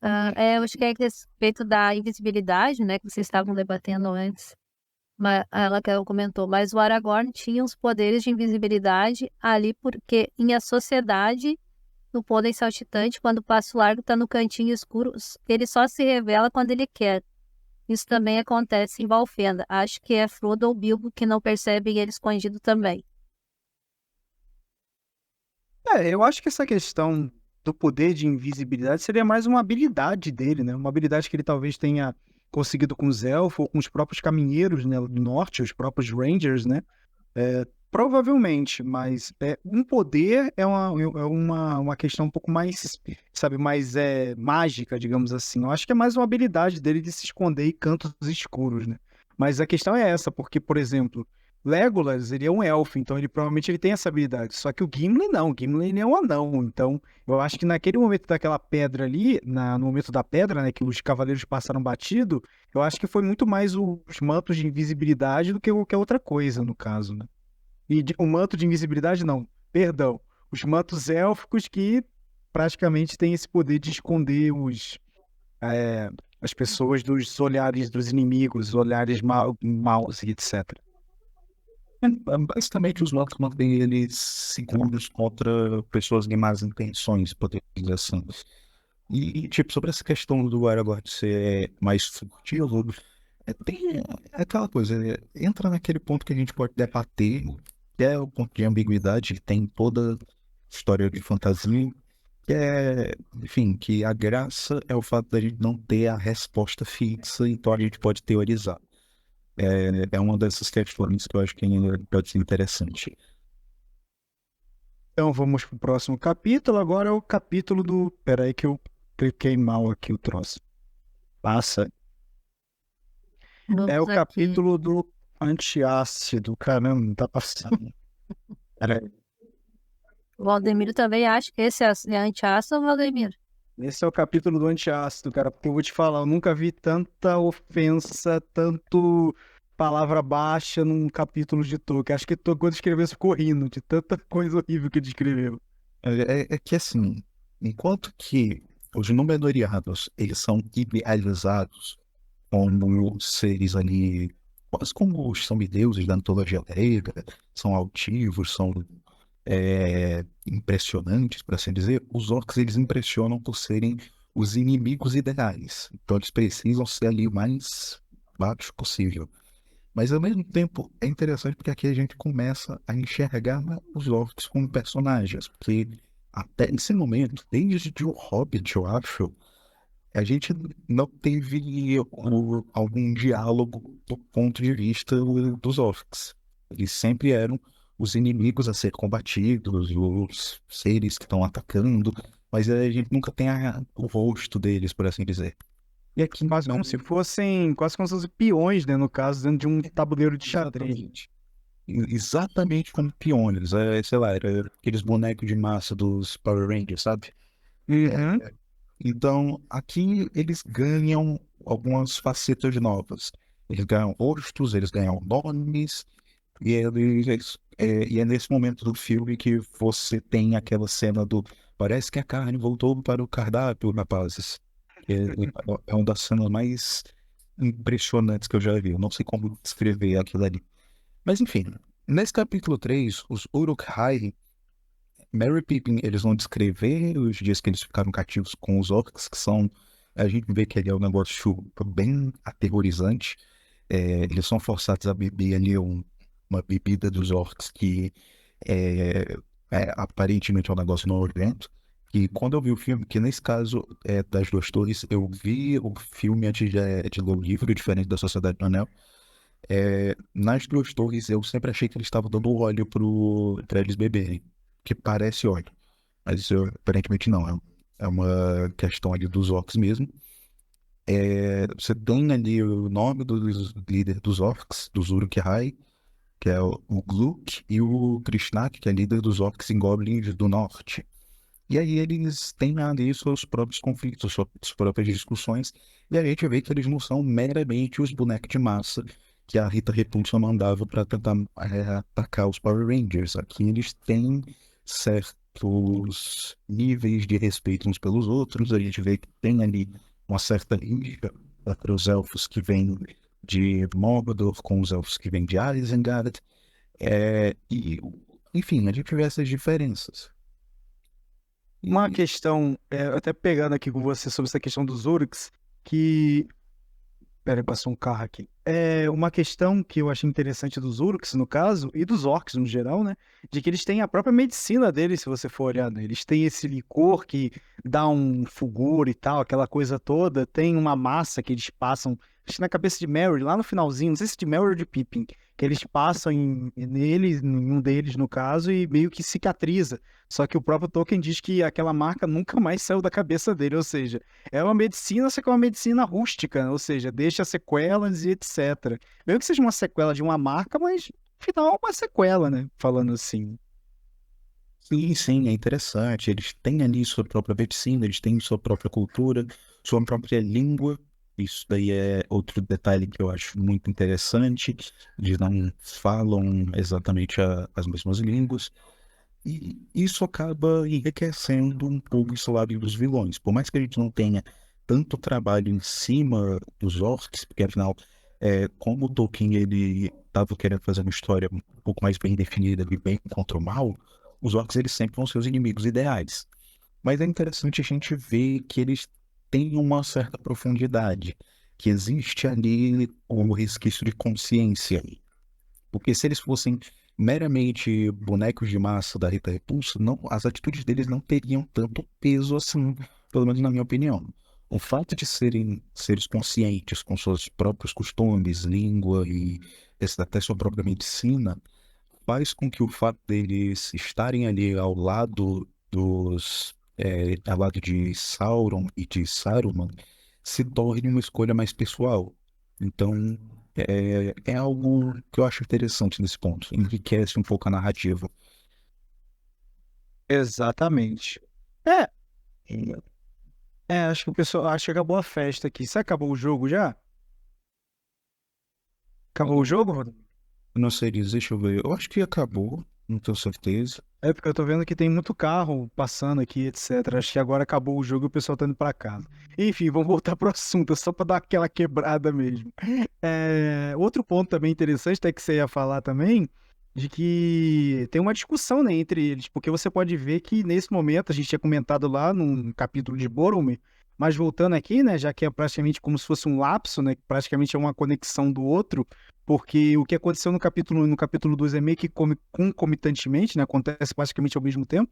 Eu acho que é a respeito da invisibilidade, né, que vocês estavam debatendo antes. Mas ela que comentou, mas o Aragorn tinha os poderes de invisibilidade ali porque em a sociedade, no Pônei Saltitante, quando o Passo Largo está no cantinho escuro, ele só se revela quando ele quer. Isso também acontece em Valfenda. Acho que é Frodo ou Bilbo que não percebem ele escondido também. Eu acho que essa questão do poder de invisibilidade seria mais uma habilidade dele, né? Uma habilidade que ele talvez tenha conseguido com os elfos ou com os próprios caminheiros, né, do norte, os próprios rangers, né? Provavelmente, mas um poder é uma questão um pouco mais, sabe, mais mágica, digamos assim. Eu acho que é mais uma habilidade dele de se esconder em cantos escuros, né? Mas a questão é essa, porque, por exemplo, Legolas, ele é um elfo, então ele provavelmente ele tem essa habilidade. Só que o Gimli não, o Gimli ele é um anão. Então, eu acho que naquele momento daquela pedra ali, no momento da pedra, né, que os cavaleiros passaram batido, eu acho que foi muito mais os mantos de invisibilidade do que qualquer outra coisa, no caso, né? E o manto de invisibilidade, não. Perdão. Os mantos élficos que praticamente têm esse poder de esconder as pessoas dos olhares dos inimigos, olhares maus e etc. Basicamente, os votos mantêm eles seguros contra pessoas de más intenções, podemos dizer assim. Tipo, sobre essa questão do Aragorn ser mais furtivo, tem aquela coisa, entra naquele ponto que a gente pode debater, que é o ponto de ambiguidade que tem toda história de fantasia, que enfim, que a graça é o fato da gente não ter a resposta fixa, então a gente pode teorizar. É uma dessas questões que eu acho que ainda pode ser interessante. Então vamos pro próximo capítulo. Agora é o capítulo do. Peraí que eu cliquei mal aqui o troço. Passa. É o Vamos aqui. capítulo do antiácido. Caramba, não tá passando. Peraí. O Valdemiro também acha que esse é antiácido, Valdemiro? Esse é o capítulo do antiácido, cara, porque eu vou te falar, eu nunca vi tanta ofensa, tanto palavra baixa num capítulo de Tolkien. Acho que quando escreveu ficou rindo de tanta coisa horrível que ele escreveu. É que assim, enquanto que os Númenóreanos, eles são idealizados como seres ali, quase como os semideuses da mitologia grega, são altivos, são impressionantes, por assim dizer, os orcs eles impressionam por serem os inimigos ideais. Então eles precisam ser ali o mais baixo possível. Mas ao mesmo tempo é interessante porque aqui a gente começa a enxergar os orcs como personagens, porque até esse momento, desde o Hobbit, eu acho, a gente não teve algum diálogo do ponto de vista dos orcs. Eles sempre eram os inimigos a ser combatidos, os seres que estão atacando, mas a gente nunca tem o rosto deles, por assim dizer. E aqui Quase não como se fossem, quase como se fossem peões, né, no caso, dentro de um tabuleiro de xadrez. Exatamente. Exatamente como Pioneers, sei lá, era aqueles bonecos de massa dos Power Rangers, sabe? Uhum. Então, aqui eles ganham algumas facetas novas. Eles ganham rostos, eles ganham nomes, e é nesse momento do filme que você tem aquela cena do parece que a carne voltou para o cardápio, rapazes. É uma das cenas mais impressionantes que eu já vi. Eu não sei como descrever aquilo ali. Mas enfim, nesse capítulo 3 os Uruk-hai, Merry e Pippin, eles vão descrever os dias que eles ficaram cativos com os orcs, que são. A gente vê que ali é um negócio bem aterrorizante. Eles são forçados a beber ali uma bebida dos orcs que é, aparentemente é um negócio nojento. E quando eu vi o filme, que nesse caso das Duas Torres, eu vi o filme antes de ler o livro, diferente da Sociedade do Anel. Nas Duas Torres, eu sempre achei que eles estavam dando óleo para eles beberem, que parece óleo, mas isso aparentemente não, é uma questão ali dos orcs mesmo. Você tem ali o nome dos líderes dos orcs, dos Uruk-hai, que é o Gluk, e o Krishnak, que é líder dos orcs e goblins do norte. E aí eles têm ali seus próprios conflitos, suas próprias discussões, e a gente vê que eles não são meramente os bonecos de massa que a Rita Repulsa mandava para tentar atacar os Power Rangers. Aqui eles têm certos níveis de respeito uns pelos outros, a gente vê que tem ali uma certa liga para os elfos que vêm de Mordor com os elfos que vêm de Isengard, e enfim, a gente vê essas diferenças. Uma questão, até pegando aqui com você sobre essa questão dos Uruks, que pera aí, passou um carro aqui. É uma questão que eu achei interessante dos Uruks, no caso, e dos Orcs no geral, né? De que eles têm a própria medicina deles, se você for olhar, né? Eles têm esse licor que dá um fulgor e tal, aquela coisa toda. Tem uma massa que eles passam, acho que na cabeça de Merry, lá no finalzinho, não sei se de Merry ou de Pippin, que eles passam nele, em um deles, no caso, e meio que cicatriza. Só que o próprio Tolkien diz que aquela marca nunca mais saiu da cabeça dele, ou seja, é uma medicina, só que é uma medicina rústica, ou seja, deixa sequelas e etc. Mesmo que seja uma sequela de uma marca, mas afinal é uma sequela, né? Falando assim. Sim, sim, é interessante. Eles têm ali sua própria medicina, eles têm sua própria cultura, sua própria língua. Isso daí é outro detalhe que eu acho muito interessante. Eles não falam exatamente as mesmas línguas. E isso acaba enriquecendo um pouco esse lado dos vilões. Por mais que a gente não tenha tanto trabalho em cima dos orcs, porque afinal, como o Tolkien ele estava querendo fazer uma história um pouco mais bem definida de bem contra o mal, os orcs eles sempre vão ser os inimigos ideais. Mas é interessante a gente ver que eles têm uma certa profundidade, que existe ali um resquício de consciência. Porque se eles fossem meramente bonecos de massa da Rita Repulsa, não, as atitudes deles não teriam tanto peso assim, pelo menos na minha opinião. O fato de serem seres conscientes com seus próprios costumes, língua e até sua própria medicina, faz com que o fato deles estarem ali ao lado de Sauron e de Saruman se torne uma escolha mais pessoal. Então, é algo que eu acho interessante nesse ponto. Enriquece um pouco a narrativa. Exatamente. É, acho que o pessoal, acho que acabou a festa aqui. Você acabou o jogo já? Acabou o jogo, Rodrigo? Eu não sei dizer, deixa eu ver. Eu acho que acabou, não tenho certeza. É porque eu tô vendo que tem muito carro passando aqui, etc. Acho que agora acabou o jogo e o pessoal tá indo pra casa. Enfim, vamos voltar pro assunto, só pra dar aquela quebrada mesmo. Outro ponto também interessante, até que você ia falar também, de que tem uma discussão, né, entre eles, porque você pode ver que nesse momento, a gente tinha comentado lá num capítulo de Boromir, mas voltando aqui, né, já que é praticamente como se fosse um lapso, né, que praticamente é uma conexão do outro, porque o que aconteceu no capítulo 2 é meio que concomitantemente, né? Acontece praticamente ao mesmo tempo.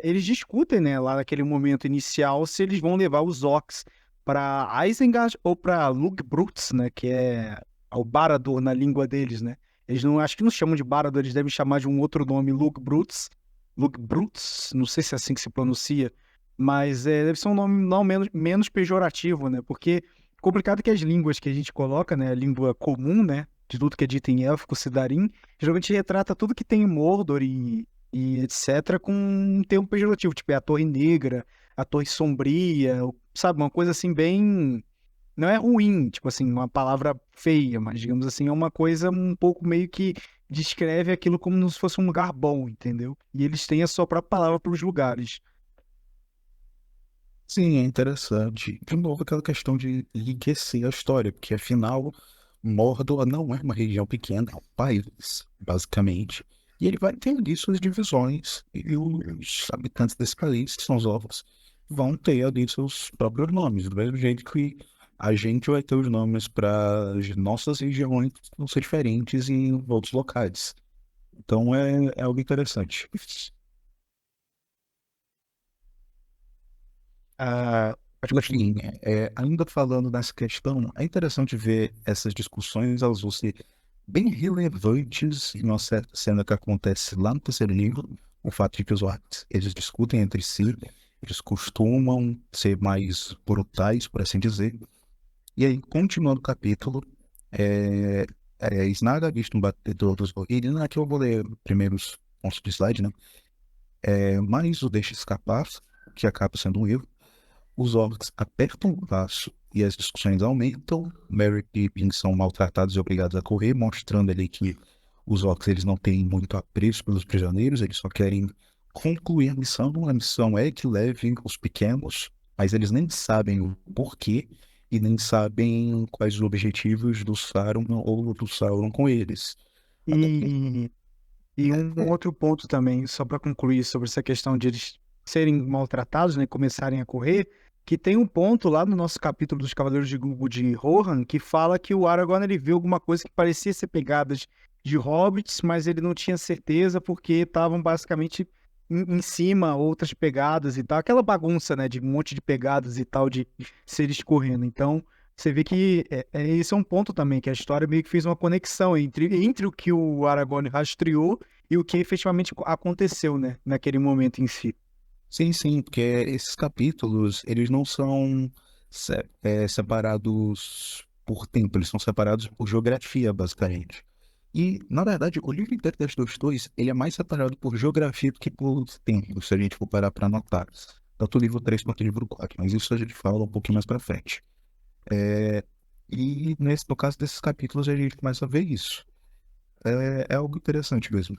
Eles discutem, né, lá naquele momento inicial, se eles vão levar os orcs para Isengard ou para Lugbrutz, né? Que é o Barad-dûr na língua deles, né? Eles não, acho que não chamam de Barad, eles devem chamar de um outro nome, Luke Brutus, não sei se é assim que se pronuncia, mas deve ser um nome não menos pejorativo, né? Porque complicado que as línguas que a gente coloca, né, a língua comum, né, de tudo que é dito em élfico, Sindarin, geralmente retrata tudo que tem em Mordor e etc. com um termo pejorativo, tipo, é a Torre Negra, a Torre Sombria, sabe, uma coisa assim bem... Não é ruim, tipo assim, uma palavra feia, mas digamos assim, é uma coisa um pouco meio que descreve aquilo como se fosse um lugar bom, entendeu? E eles têm a sua própria palavra para os lugares. Sim, é interessante. De novo, aquela questão de enriquecer a história, porque afinal, Mordor não é uma região pequena, é um país, basicamente. E ele vai ter ali suas divisões, e os habitantes desse país, que são os orcs, vão ter ali seus próprios nomes, do mesmo jeito que a gente vai ter os nomes para as nossas regiões, que vão ser diferentes em outros locais. Então é algo interessante. Ah, pode continuar. Enfim, ainda falando nessa questão, é interessante ver essas discussões, elas vão ser bem relevantes em uma certa cena que acontece lá no terceiro livro, o fato de que os orcs, eles discutem entre si, eles costumam ser mais brutais, por assim dizer. E aí, continuando o capítulo, é, Snaga, visto um batedor dos Rohirrim, aqui eu vou ler primeiros pontos de slide, né? Mas o deixa escapar, que acaba sendo um erro. Os orcs apertam o passo e as discussões aumentam. Merry e Pippin são maltratados e obrigados a correr, mostrando ali que os orcs eles não têm muito apreço pelos prisioneiros, eles só querem concluir a missão. A missão é que levem os pequenos, mas eles nem sabem o porquê e nem sabem quais os objetivos do Sauron ou do Sauron com eles. Até que, E, e um outro ponto também, só para concluir sobre essa questão de eles serem maltratados, né, começarem a correr, que tem um ponto lá no nosso capítulo dos Cavaleiros de Rohan que fala que o Aragorn ele viu alguma coisa que parecia ser pegadas de hobbits, mas ele não tinha certeza porque estavam basicamente em cima outras pegadas e tal, aquela bagunça, né, de um monte de pegadas e tal de seres correndo. Então, você vê que esse é um ponto também, que a história meio que fez uma conexão entre o que o Aragorn rastreou e o que efetivamente aconteceu, né, naquele momento em si. sim, sim, porque esses capítulos, eles não são separados por tempo, eles são separados por geografia, basicamente. E, na verdade, o livro inteiro das duas torres, ele é mais separado por geografia do que por tempo, se a gente for parar para anotar. Tanto o livro 3 quanto o livro 4, mas isso a gente fala um pouquinho mais para frente. É, e no caso desses capítulos, a gente começa a ver isso. É algo interessante mesmo.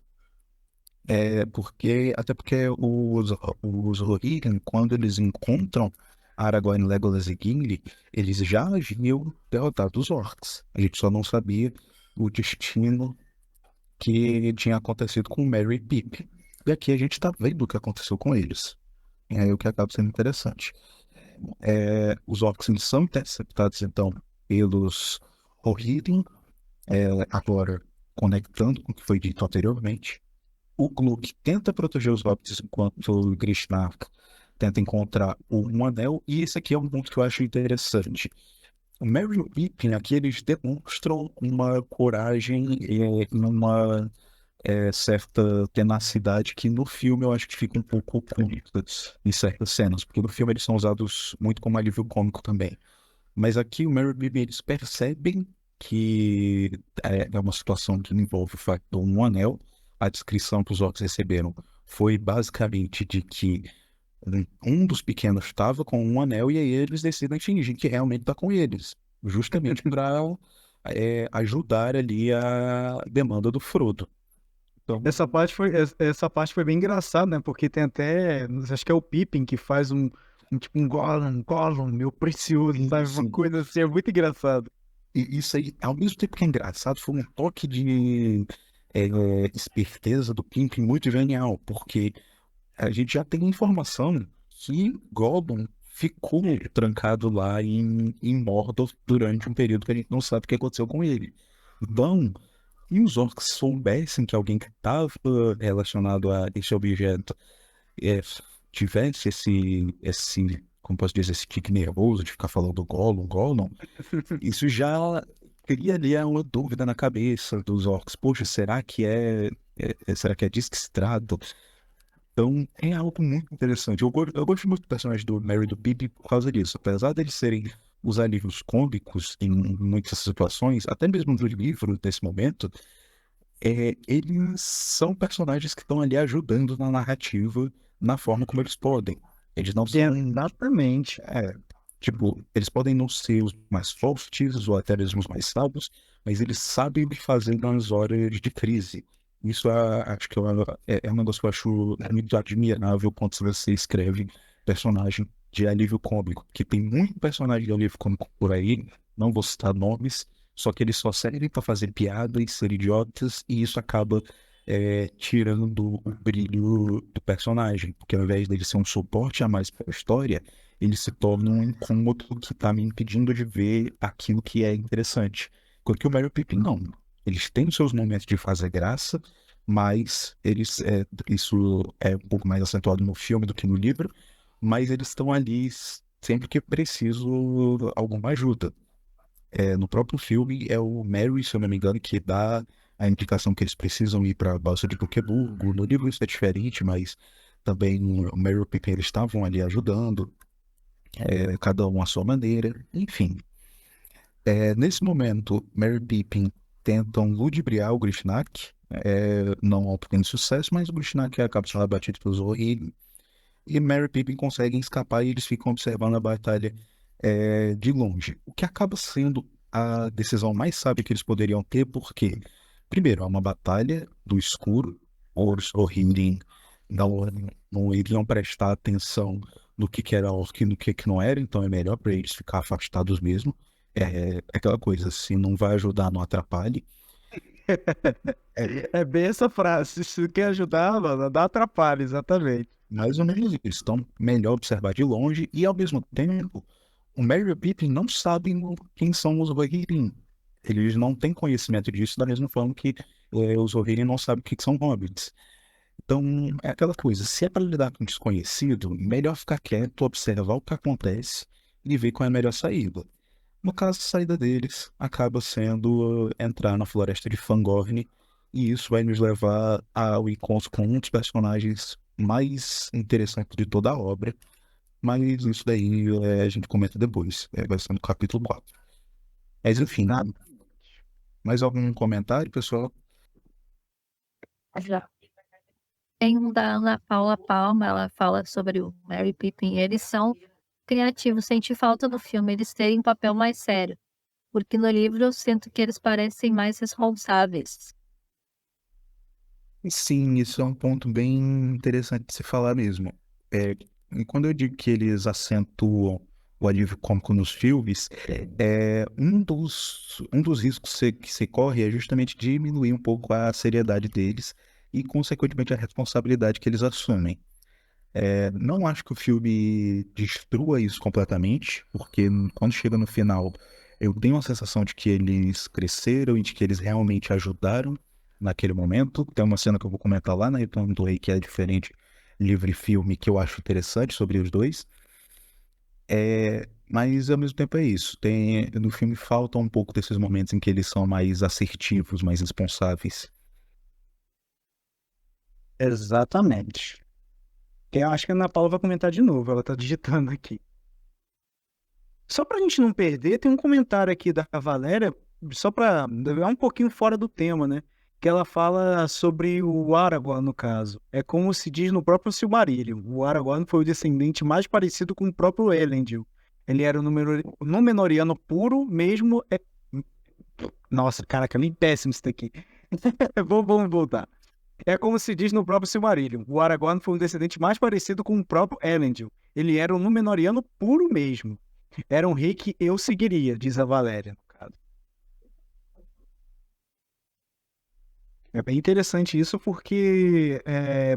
Até porque os Rohirrim, quando eles encontram Aragorn, Legolas e Gimli, eles já haviam derrotado os orcs. A gente só não sabia o destino que tinha acontecido com Merry e Pippin. E aqui a gente está vendo o que aconteceu com eles. E aí o que acaba sendo interessante. Os orcs eles são interceptados, então, pelos Rohirrim, agora conectando com o que foi dito anteriormente. O Gluck tenta proteger os hobbits enquanto o Grishnak tenta encontrar um anel, e esse aqui é um ponto que eu acho interessante. O Merry e o Pippin aqui eles demonstram uma coragem e uma certa tenacidade que no filme eu acho que fica um pouco oculta em certas cenas, porque no filme eles são usados muito como alívio cômico também. Mas aqui o Merry e o Pippin eles percebem que é uma situação que envolve o fato de um anel. A descrição que os orcs receberam foi basicamente de que um dos pequenos estava com um anel e aí eles decidem fingir que realmente está com eles, justamente para ajudar ali a demanda do Frodo. Então, Essa parte foi bem engraçada, né? Porque tem até, acho que é o Pippin que faz tipo um Gollum, meu precioso, sabe? Uma sim. coisa assim, é muito engraçado. E isso aí, ao mesmo tempo que é engraçado, foi um toque de é, esperteza do Pimpin muito genial, porque a gente já tem informação que Gollum ficou trancado lá em Mordor durante um período que a gente não sabe o que aconteceu com ele. Então, e os orcs soubessem que alguém que estava relacionado a esse objeto tivesse como posso dizer, esse tique nervoso de ficar falando Gollum, Gollum, isso já cria ali uma dúvida na cabeça dos orcs. Poxa, será que é disso que se trata? Então, é algo muito interessante. Eu gosto muito do personagem do Merry e do Pippin por causa disso. Apesar deles serem os alívios cômicos em muitas situações, até mesmo no livro, nesse momento, eles são personagens que estão ali ajudando na narrativa, na forma como eles podem. Eles não são, Exatamente. tipo, eles podem não ser os mais fortes ou até mesmo os mais sábios, mas eles sabem o que fazer nas horas de crise. Isso acho que é um negócio que eu acho muito admirável quando você escreve personagem de alívio cômico, porque tem muito personagem de alívio cômico por aí, não vou citar nomes, só que eles só servem para fazer piada e ser idiotas, e isso acaba tirando o brilho do personagem, porque ao invés dele ser um suporte a mais para a história, ele se torna um incômodo que está me impedindo de ver aquilo que é interessante. Enquanto que o Merry e o Pippin, não. Eles têm os seus momentos de fazer graça, mas isso é um pouco mais acentuado no filme do que no livro, mas eles estão ali sempre que preciso alguma ajuda. No próprio filme é o Merry, se eu não me engano, que dá a indicação que eles precisam ir para a Balsa de Quequeburgo. No livro isso é diferente, mas também o Merry e o Pippin eles estavam ali ajudando, cada um à sua maneira, enfim. Nesse momento, Merry e Pippin tentam ludibriar o Grishnach, não obtendo sucesso, mas o Grishnach acaba sendo abatido pelos Rohirrim, e Merry e Pippin conseguem escapar e eles ficam observando a batalha de longe, o que acaba sendo a decisão mais sábia que eles poderiam ter, porque, primeiro, é uma batalha do escuro, os Rohirrim não, não iriam prestar atenção no que era orc e no que não era, então é melhor para eles ficar afastados mesmo. É aquela coisa, se não vai ajudar, não atrapalhe. É bem essa frase. Se tu quer ajudar, mano, dá atrapalho, exatamente. Mais ou menos isso. Então, melhor observar de longe e, ao mesmo tempo, o Merry e o Pippin não sabem quem são os Rohirrim. Eles não têm conhecimento disso da mesma forma que os Rohirrim não sabem o que são hobbits. Então, é aquela coisa, se é para lidar com desconhecido, melhor ficar quieto, observar o que acontece e ver qual é a melhor saída. No caso, a saída deles acaba sendo entrar na floresta de Fangorn, e isso vai nos levar ao encontro com um dos personagens mais interessantes de toda a obra, mas isso daí a gente comenta depois, vai ser no capítulo 4. Mas enfim, mais algum comentário, pessoal? Já. Tem um da Ana Paula Palma, ela fala sobre o Merry e Pippin. Eles são criativos, senti falta no filme eles terem um papel mais sério, porque no livro eu sinto que eles parecem mais responsáveis. Sim, isso é um ponto bem interessante de se falar mesmo. E quando eu digo que eles acentuam o alívio cômico nos filmes, um dos riscos que se corre é justamente diminuir um pouco a seriedade deles e, consequentemente, a responsabilidade que eles assumem. Não acho que o filme destrua isso completamente, porque quando chega no final, eu tenho a sensação de que eles cresceram e de que eles realmente ajudaram naquele momento. Tem uma cena que eu vou comentar lá na Retorno do Rei que é diferente, livro e filme, que eu acho interessante sobre os dois. Mas ao mesmo tempo é isso. No filme falta um pouco desses momentos em que eles são mais assertivos, mais responsáveis. Exatamente. Eu acho que a Ana Paula vai comentar de novo, ela tá digitando aqui. Só pra gente não perder, tem um comentário aqui da Valéria, só pra é um pouquinho fora do tema, né? Que ela fala sobre o Aragorn, no caso. É como se diz no próprio Silmarillion. O Aragorn foi o descendente mais parecido com o próprio Elendil. Ele era o Númenoriano puro, mesmo... Nossa, caraca, é bem péssimo isso daqui. Vamos voltar. É como se diz no próprio Silmarillion. O Aragorn foi um descendente mais parecido com o próprio Elendil. Ele era um Númenoriano puro mesmo. Era um rei que eu seguiria, diz a Valéria, no caso. É bem interessante isso porque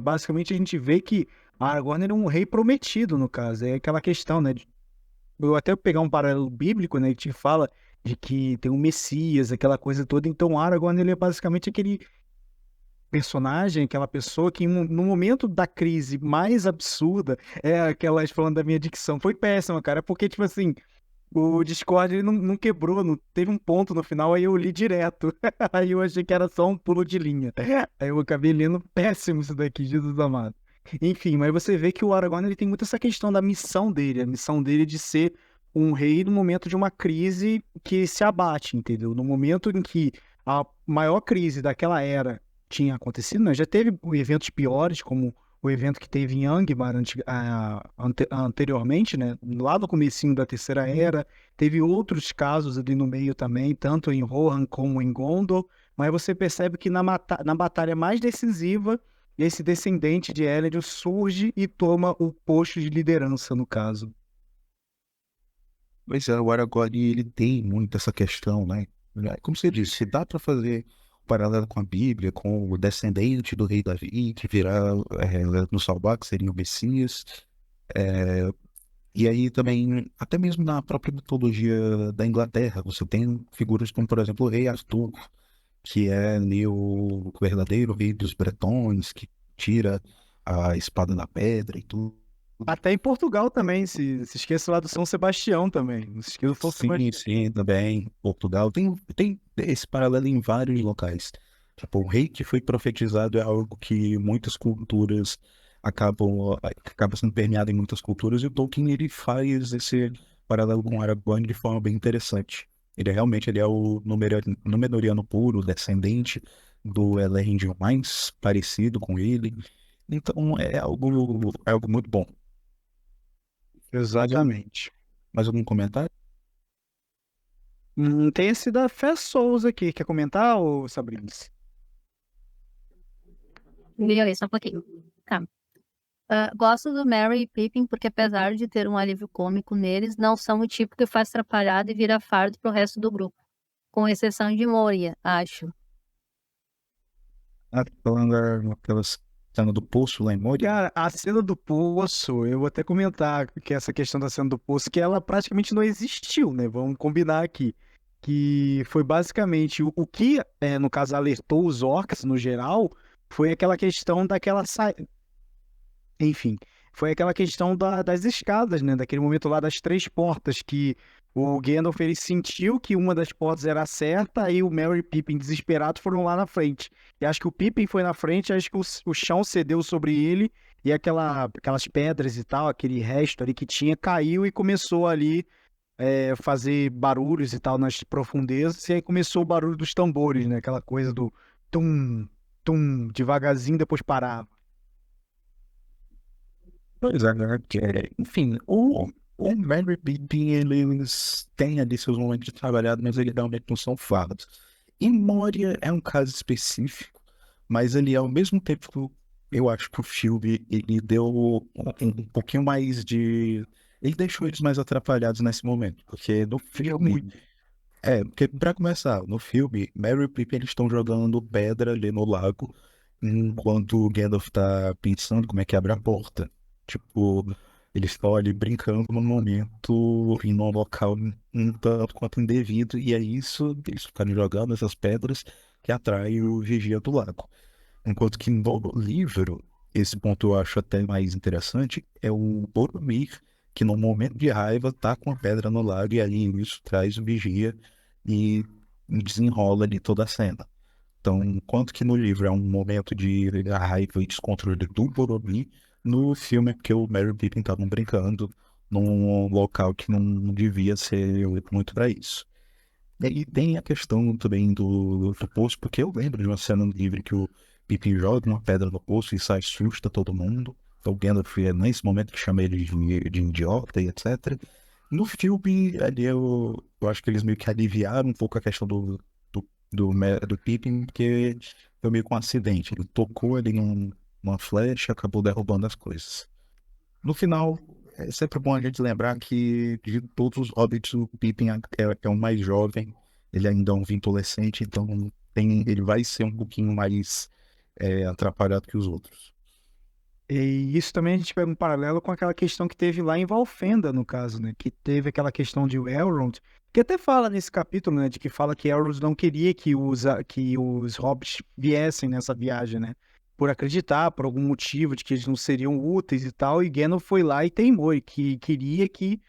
basicamente a gente vê que Aragorn era um rei prometido, no caso. É aquela questão, né? Eu até pegar um paralelo bíblico, né? Que te fala de que tem um Messias, aquela coisa toda. Então Aragorn, ele é basicamente aquele personagem, aquela pessoa que no momento da crise mais absurda, aquelas falando da minha dicção, foi péssima, cara, porque, tipo assim, O Discord ele não quebrou, não teve um ponto no final, aí eu li direto. Aí eu achei que era só um pulo de linha. Aí eu acabei lendo péssimo isso daqui, Jesus amado. Enfim, mas você vê que o Aragorn ele tem muito essa questão da missão dele, a missão dele de ser um rei no momento de uma crise que se abate, entendeu? No momento em que a maior crise daquela era tinha acontecido, né? Já teve eventos piores, como o evento que teve em Angmar anteriormente, né? Lá no comecinho da Terceira Era, teve outros casos ali no meio também, tanto em Rohan como em Gondor, mas você percebe que na batalha mais decisiva, esse descendente de Elendil surge e toma o posto de liderança, no caso. Pois é, o Aragorn, ele tem muito essa questão, né? Como você disse, dá para fazer um paralelo com a Bíblia, com o descendente do rei Davi, que virá no salvar, que seria o Messias. É, e aí também, até mesmo na própria mitologia da Inglaterra, você tem figuras como, por exemplo, o rei Arthur, que é ali o verdadeiro rei dos bretões, que tira a espada da pedra e tudo. Até em Portugal também, se esqueça lá do São Sebastião também. Não se esqueça do São Sim, Sebastião. sim, também. Portugal tem esse paralelo em vários locais. Tipo, o rei que foi profetizado é algo que muitas culturas acaba sendo permeado em muitas culturas, e o Tolkien ele faz esse paralelo com o Aragorn de forma bem interessante. Ele é o Númenóreano puro, descendente do Elendil mais parecido com ele. Então é algo muito bom. Exatamente. Mais algum comentário? Tem esse da Fé Souza aqui. Quer comentar, ô Sabrina? Violei só um pouquinho. Tá. Gosto do Merry e Pippin porque, apesar de ter um alívio cômico neles, não são o tipo que faz atrapalhada e vira fardo pro resto do grupo. Com exceção de Moria, acho. Ah, falando daquela cena do poço lá em Moria. Cara, a cena do poço, eu vou até comentar que essa questão da cena do poço, que ela praticamente não existiu, né? Vamos combinar aqui. Que foi basicamente o que, no caso, alertou os orcs no geral, foi aquela questão daquela enfim, foi aquela questão das escadas, né? Daquele momento lá das três portas, que o Gandalf ele sentiu que uma das portas era certa, aí o Merry e Pippin, desesperados, foram lá na frente. E acho que o Pippin foi na frente, acho que o chão cedeu sobre ele, e aquelas pedras e tal, aquele resto ali que tinha, caiu e começou ali fazer barulhos e tal nas profundezas, e aí começou o barulho dos tambores, né? Aquela coisa do tum, tum, devagarzinho, depois parava. Pois é, né? Enfim, o Mary Pippin, eles têm ali seus momentos de trabalhado, mas eles realmente não são fados. E Moria é um caso específico, mas ele, ao mesmo tempo, eu acho que o filme, ele deu um pouquinho mais de... Ele deixou eles mais atrapalhados nesse momento, porque no filme... Porque pra começar, no filme, Merry e Pippin eles estão jogando pedra ali no lago, enquanto o Gandalf tá pensando como é que abre a porta. Tipo, eles estão ali brincando no momento, em um local um tanto quanto indevido, e é isso, eles ficarem jogando essas pedras que atrai o vigia do lago. Enquanto que no livro, esse ponto eu acho até mais interessante, é o Boromir, que no momento de raiva tá com a pedra no lago, e ali isso traz o vigia e desenrola ali toda a cena. Então, enquanto que no livro é um momento de raiva e descontrole do Boromir, no filme é porque o Merry e Pippin estavam brincando num local que não devia ser muito para isso. E aí tem a questão também do poço, porque eu lembro de uma cena no livro que o Pippin joga uma pedra no poço e sai assusta todo mundo. Então o Gandalf é nesse momento que chama ele de idiota e etc. No filme, ali eu acho que eles meio que aliviaram um pouco a questão do Pippin, porque foi meio que um acidente. Ele tocou ali numa flecha, acabou derrubando as coisas. No final, é sempre bom a gente lembrar que de todos os hobbits, o Pippin é o mais jovem, ele ainda é um adolescente, então ele vai ser um pouquinho mais atrapalhado que os outros. E isso também a gente pega um paralelo com aquela questão que teve lá em Valfenda, no caso, né? Que teve aquela questão de Elrond, que até fala nesse capítulo, né? De que fala que Elrond não queria que os hobbits viessem nessa viagem, né? Por acreditar, por algum motivo, de que eles não seriam úteis e tal, e Gandalf foi lá e teimou, e que queria que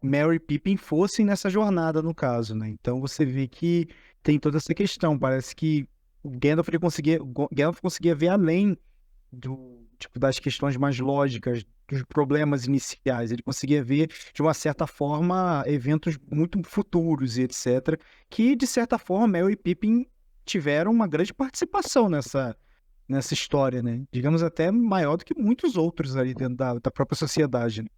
Merry e Pippin fossem nessa jornada, no caso, né? Então você vê que tem toda essa questão. Parece que o Gandalf conseguia ver além tipo, das questões mais lógicas, dos problemas iniciais. Ele conseguia ver, de uma certa forma, eventos muito futuros e etc. Que, de certa forma, Merry e Pippin tiveram uma grande participação nessa história, né? Digamos até maior do que muitos outros ali dentro da própria sociedade, né?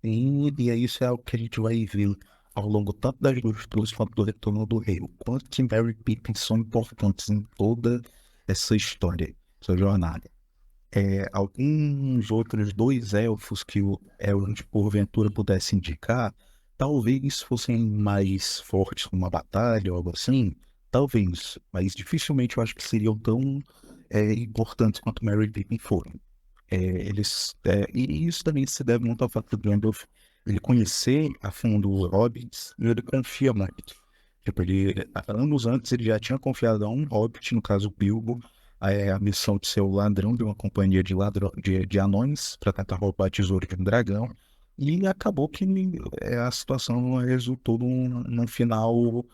E é isso é algo que a gente vai ver ao longo tanto das duas torres quanto do Retorno do Rei. O quanto que Merry e Pippin são importantes em toda essa história, essa jornada. Alguns outros dois elfos que o Elrond porventura pudesse indicar, talvez fossem mais fortes numa batalha ou algo assim, talvez, mas dificilmente eu acho que seriam tão importantes quanto Merry e Pippin foram. E isso também se deve muito ao fato do Gandalf ele conhecer a fundo os hobbits e ele confia muito. Tipo, anos antes ele já tinha confiado a um hobbit, no caso o Bilbo, a missão de ser o ladrão de uma companhia de anões para tentar roubar tesouro de um dragão. E acabou que a situação resultou num final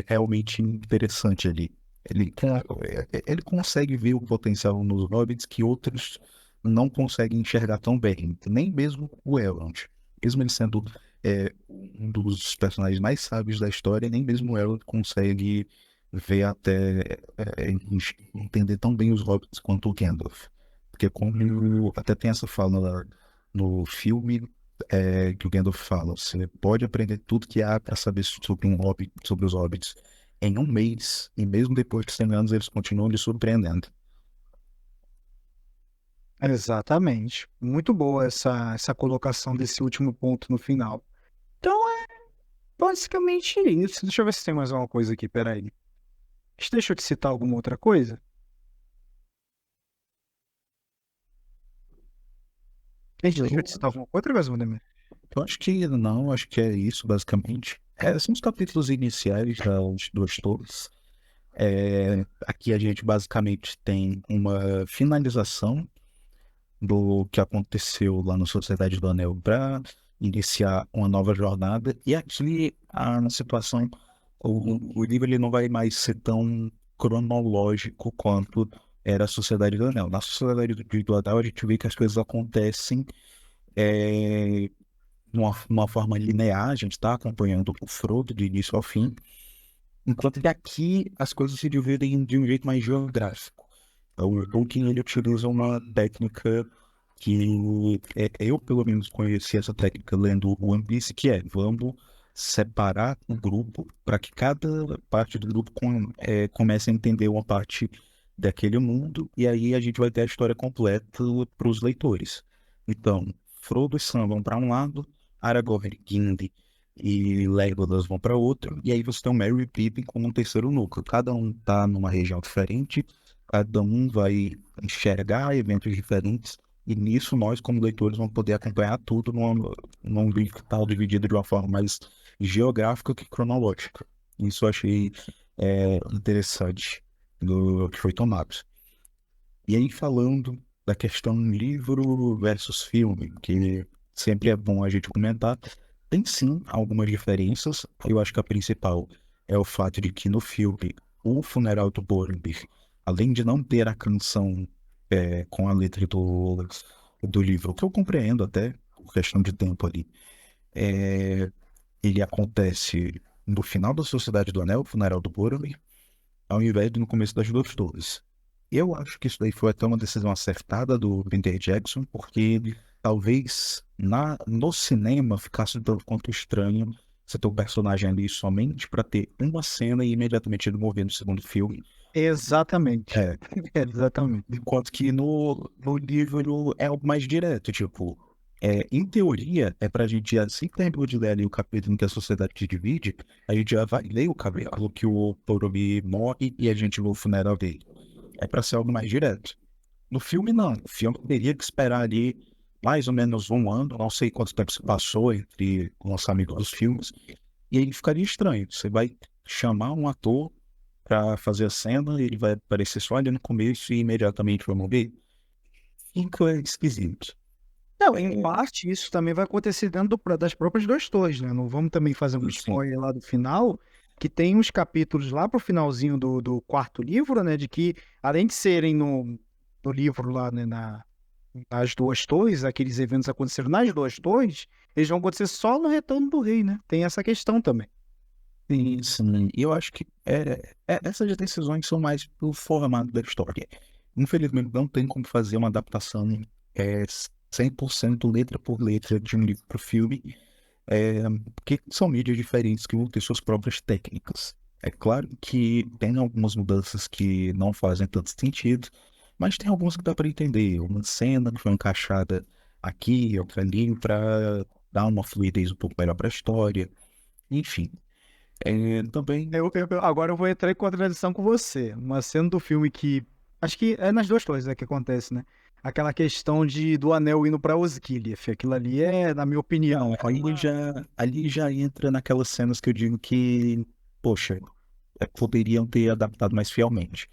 realmente interessante ali. Ele consegue ver o potencial nos hobbits que outros não conseguem enxergar tão bem, nem mesmo o Elrond. Mesmo ele sendo um dos personagens mais sábios da história, nem mesmo o Elrond consegue ver entender tão bem os hobbits quanto o Gandalf. Porque como até tem essa fala no filme, que o Gandalf fala, você pode aprender tudo que há para saber sobre um hobbit, sobre os hobbits em um mês, e mesmo depois de 100 anos eles continuam lhe surpreendendo. Exatamente. Muito boa essa colocação desse último ponto no final. Então é basicamente isso. Deixa eu ver se tem mais alguma coisa aqui, peraí. Deixa eu te citar alguma outra coisa. Deixa eu te citar alguma outra coisa, Vladimir. Eu acho que não, acho que é isso, basicamente. São os capítulos iniciais das duas torres. Aqui a gente basicamente tem uma finalização do que aconteceu lá na Sociedade do Anel para iniciar uma nova jornada. E aqui a situação, o livro ele não vai mais ser tão cronológico quanto era a Sociedade do Anel. Na Sociedade do Anel a gente vê que as coisas acontecem é, numa forma linear, a gente está acompanhando o Frodo do início ao fim, enquanto que aqui as coisas se dividem de um jeito mais geográfico. Então, o Tolkien ele utiliza uma técnica que eu, pelo menos, conheci essa técnica lendo o One Piece, que vamos separar o grupo para que cada parte do grupo comece a entender uma parte daquele mundo, e aí a gente vai ter a história completa para os leitores. Então, Frodo e Sam vão para um lado, Aragorn, Gimli e Legolas vão para outro, e aí você tem o Merry e Pippin como um terceiro núcleo. Cada um está numa região diferente, cada um vai enxergar eventos diferentes, e nisso nós, como leitores, vamos poder acompanhar tudo num livro que está dividido de uma forma mais geográfica que cronológica. Isso eu achei interessante do que foi tomado. E aí, falando da questão livro versus filme, que sempre é bom a gente comentar, tem sim algumas diferenças. Eu acho que a principal é o fato de que no filme, o funeral do Boromir, além de não ter a canção com a letra do livro, que eu compreendo até, por questão de tempo ali, ele acontece no final da Sociedade do Anel, o funeral do Boromir, ao invés de no começo das duas torres. Eu acho que isso daí foi até uma decisão acertada do Peter Jackson, porque talvez no cinema ficasse um tanto quanto estranho você ter o personagem ali somente para ter uma cena e imediatamente ele morrer no segundo filme. Exatamente. É, Exatamente. enquanto que no livro é algo mais direto, tipo, em teoria, pra gente, assim que terminou de ler ali o capítulo em que a sociedade se divide, a gente já vai ler o capítulo que o Boromir morre e a gente vê o funeral dele. É pra ser algo mais direto. No filme, não. O filme teria que esperar ali mais ou menos um ano, não sei quanto tempo se passou entre o lançamento dos filmes, e aí ficaria estranho. Você vai chamar um ator pra fazer a cena, ele vai aparecer só ali no começo e imediatamente vai morrer. Fica esquisito. Não, em parte isso também vai acontecer dentro das próprias duas torres, né? Não vamos também fazer um Sim. spoiler lá do final, que tem uns capítulos lá pro finalzinho do quarto livro, né? De que, além de serem no livro lá, né, nas duas torres, aqueles eventos aconteceram nas duas torres, eles vão acontecer só no Retorno do Rei, né? Tem essa questão também. Sim, sim. E eu acho que essas decisões são mais pro formato da história. Infelizmente, não tem como fazer uma adaptação 100% letra por letra de um livro para o filme, porque são mídias diferentes que vão ter suas próprias técnicas. É claro que tem algumas mudanças que não fazem tanto sentido, mas tem algumas que dá para entender. Uma cena que foi encaixada aqui, outra ali, para dar uma fluidez um pouco melhor para a história. Enfim, também. Agora eu vou entrar em contradição com você. Uma cena do filme que. Acho que é nas duas torres que acontece, né? Aquela questão do anel indo pra Osgiliath. Aquilo ali na minha opinião. Ali já entra naquelas cenas que eu digo que, poxa, poderiam ter adaptado mais fielmente.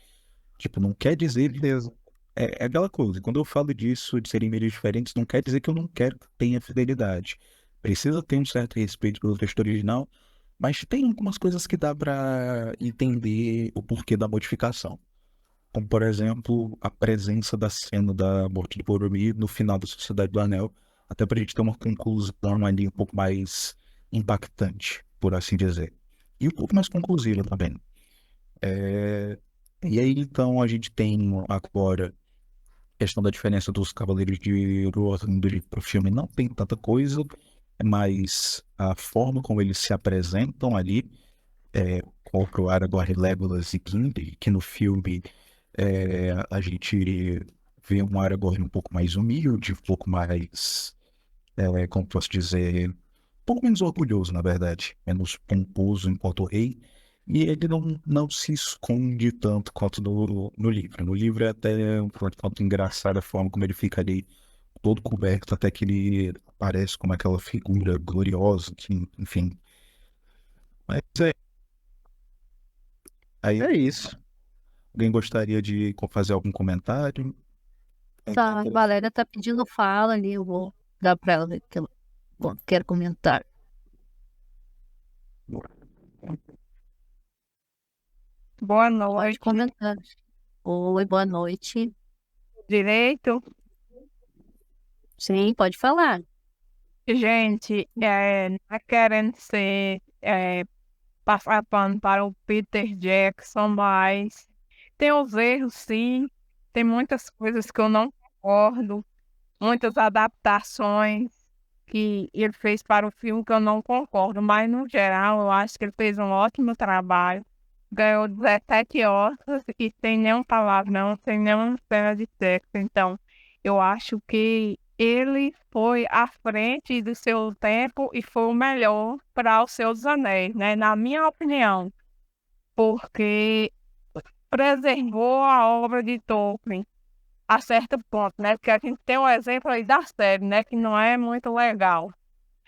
Tipo, não quer dizer. Certeza. É aquela coisa, quando eu falo disso, de serem mídias diferentes, não quer dizer que eu não quero que tenha fidelidade. Precisa ter um certo respeito pelo texto original, mas tem algumas coisas que dá pra entender o porquê da modificação. Como, por exemplo, a presença da cena da morte de Boromir no final da Sociedade do Anel, até pra gente ter uma conclusão ali um pouco mais impactante, por assim dizer. E um pouco mais conclusiva também. E aí, então, a gente tem agora a questão da diferença dos Cavaleiros de Rohan do livro pro filme. Não tem tanta coisa, mas a forma como eles se apresentam ali, com Aragorn, Legolas e Gimli, que no filme a gente vê um Aragorn um pouco mais humilde, um pouco mais, como posso dizer, um pouco menos orgulhoso, na verdade, menos pomposo enquanto rei, e ele não se esconde tanto quanto no livro. No livro é até um tanto engraçado a forma como ele fica ali todo coberto, até que ele aparece como aquela figura gloriosa, que, enfim. Mas aí É isso. alguém gostaria de fazer algum comentário? Tá, a Valéria tá pedindo fala ali, eu vou dar pra ela ver que ela quer comentar. Boa Pode noite, comentar. Oi, boa noite. direito. Sim, pode falar. Gente, não é querendo passar pano para o Peter Jackson, mas tem os erros, sim. Tem muitas coisas que eu não concordo, muitas adaptações que ele fez para o filme que eu não concordo, mas no geral eu acho que ele fez um ótimo trabalho. Ganhou 17 Oscars e sem nenhum palavrão, sem nenhuma cena de sexo. Então, eu acho que ele foi à frente do seu tempo e foi o melhor para os Seus Anéis, né? Na minha opinião, porque preservou a obra de Tolkien a certo ponto, né? Porque a gente tem um exemplo aí da série, né? Que não é muito legal.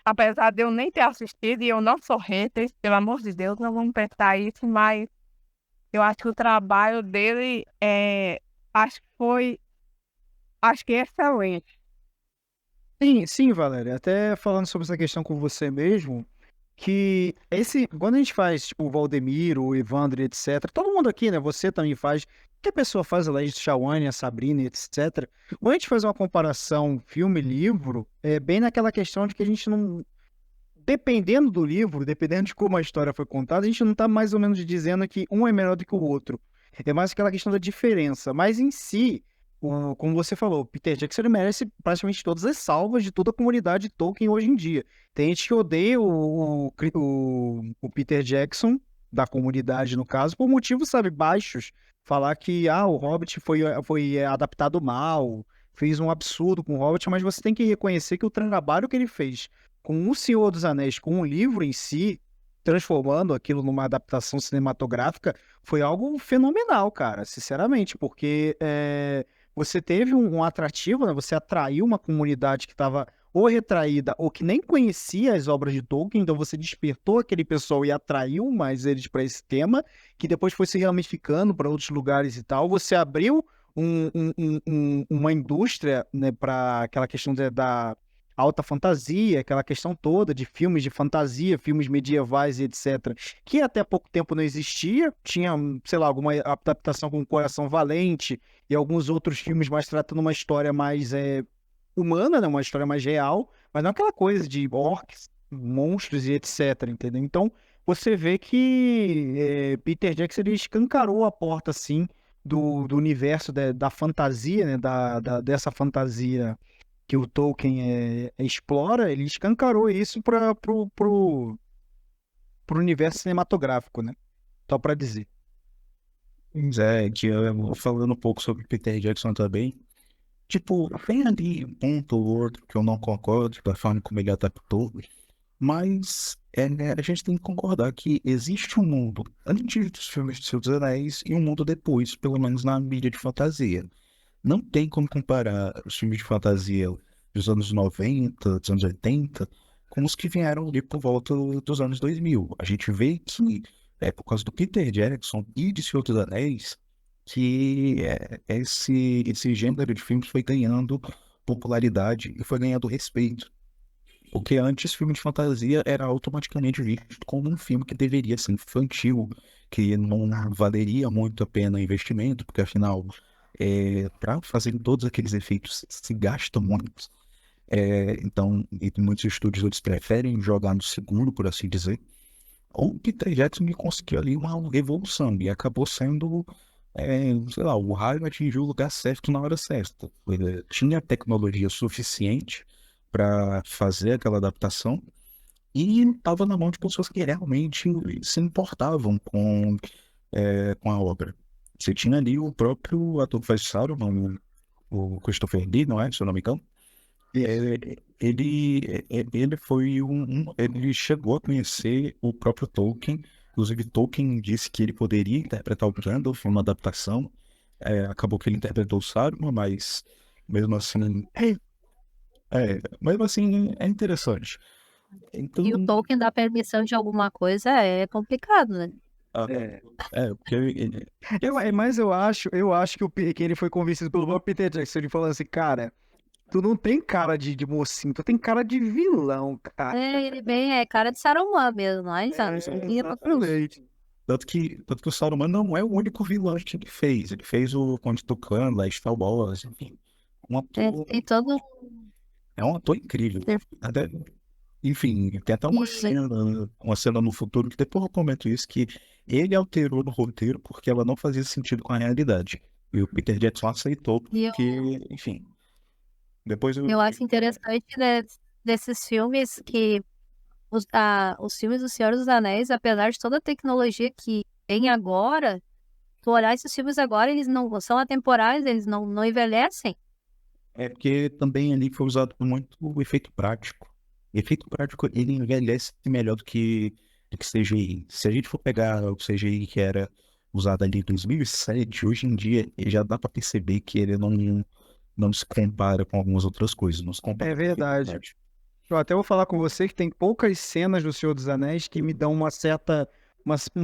Apesar de eu nem ter assistido e eu não sou hater, pelo amor de Deus, não vamos pensar isso, mas eu acho que o trabalho dele acho que é excelente. Sim, sim, Valéria. Até falando sobre essa questão com você mesmo, que quando a gente faz, tipo, o Valdemiro, o Evandro, etc., todo mundo aqui, né? Você também faz, que a pessoa faz, a Laís Shawane, a Sabrina, etc. Quando a gente faz uma comparação filme-livro, é bem naquela questão de que a gente não. Dependendo do livro, dependendo de como a história foi contada, a gente não tá mais ou menos dizendo que um é melhor do que o outro. É mais aquela questão da diferença. Mas em si, como você falou, o Peter Jackson ele merece praticamente todas as salvas de toda a comunidade Tolkien hoje em dia. Tem gente que odeia o Peter Jackson, da comunidade no caso, por motivos, sabe, baixos. Falar que o Hobbit foi adaptado mal, fez um absurdo com o Hobbit, mas você tem que reconhecer que o trabalho que ele fez com O Senhor dos Anéis, com o livro em si, transformando aquilo numa adaptação cinematográfica, foi algo fenomenal, cara, sinceramente, porque você teve um atrativo, né? Você atraiu uma comunidade que estava ou retraída ou que nem conhecia as obras de Tolkien, então você despertou aquele pessoal e atraiu mais eles para esse tema, que depois foi se ramificando para outros lugares e tal. Você abriu uma indústria, né, para aquela questão da alta fantasia, aquela questão toda de filmes de fantasia, filmes medievais e etc., que até pouco tempo não existia. Tinha, sei lá, alguma adaptação com Coração Valente e alguns outros filmes mais tratando uma história mais humana, né, uma história mais real, mas não aquela coisa de orcs, monstros e etc., entendeu? Então, você vê que Peter Jackson ele escancarou a porta, assim, do universo da fantasia, né, dessa fantasia que o Tolkien explora. Ele escancarou isso para pro universo cinematográfico, né? Só para dizer. Pois é, que falando um pouco sobre Peter Jackson também, tipo, tem ali um ponto ou outro que eu não concordo da forma como ele adaptou, mas a gente tem que concordar que existe um mundo antes dos filmes de Senhor dos Anéis e um mundo depois, pelo menos na mídia de fantasia. Não tem como comparar os filmes de fantasia dos anos 90, dos anos 80, com os que vieram ali por volta dos anos 2000. A gente vê que é por causa do Peter Jackson e de Senhor dos Anéis que esse gênero de filmes foi ganhando popularidade e foi ganhando respeito. Porque antes, filme de fantasia era automaticamente visto como um filme que deveria ser infantil, que não valeria muito a pena o investimento, porque afinal, para fazer todos aqueles efeitos se gasta muito. Então, e muitos estúdios eles preferem jogar no seguro, por assim dizer. Ou Peter Jackson conseguiu ali uma revolução e acabou sendo, sei lá, o raio atingiu o lugar certo na hora certa. Ele tinha tecnologia suficiente para fazer aquela adaptação e estava na mão de pessoas que realmente se importavam com a obra. Você tinha ali o próprio ator que faz Sauron, o Christopher Lee, não é? Se eu não me engano. Ele foi ele chegou a conhecer o próprio Tolkien. Inclusive, Tolkien disse que ele poderia interpretar o Gandalf em uma adaptação. Acabou que ele interpretou o Saruman, mas mesmo assim, é interessante. Então, E o Tolkien dar permissão de alguma coisa é complicado, né? porque Mas eu acho que ele foi convencido pelo próprio Peter Jackson. Ele falou assim, cara, tu não tem cara de mocinho, tu tem cara de vilão, cara. Ele bem é cara de Saruman mesmo, mas ia pra cruz. Exatamente. tanto que o Saruman não é o único vilão que ele fez. Ele fez o Conde Tucano, lá, Star Wars, enfim. Tem todo É um ator incrível. Até, enfim, tem até uma cena no futuro que depois eu comento isso, que ele alterou no roteiro porque ela não fazia sentido com a realidade. E o Peter Jackson aceitou E porque, enfim. Depois eu acho interessante desses filmes que os filmes do Senhor dos Anéis, apesar de toda a tecnologia que tem agora, tu olhar esses filmes agora, eles não são atemporais, eles não envelhecem. É porque também ali foi usado muito o efeito prático. O efeito prático, ele envelhece melhor do que CGI. Se a gente for pegar o CGI que era usado ali em 2007, hoje em dia já dá para perceber que ele não se compara com algumas outras coisas. Não se compara É com o efeito verdade. prático. Eu até vou falar com você que tem poucas cenas do Senhor dos Anéis que me dão um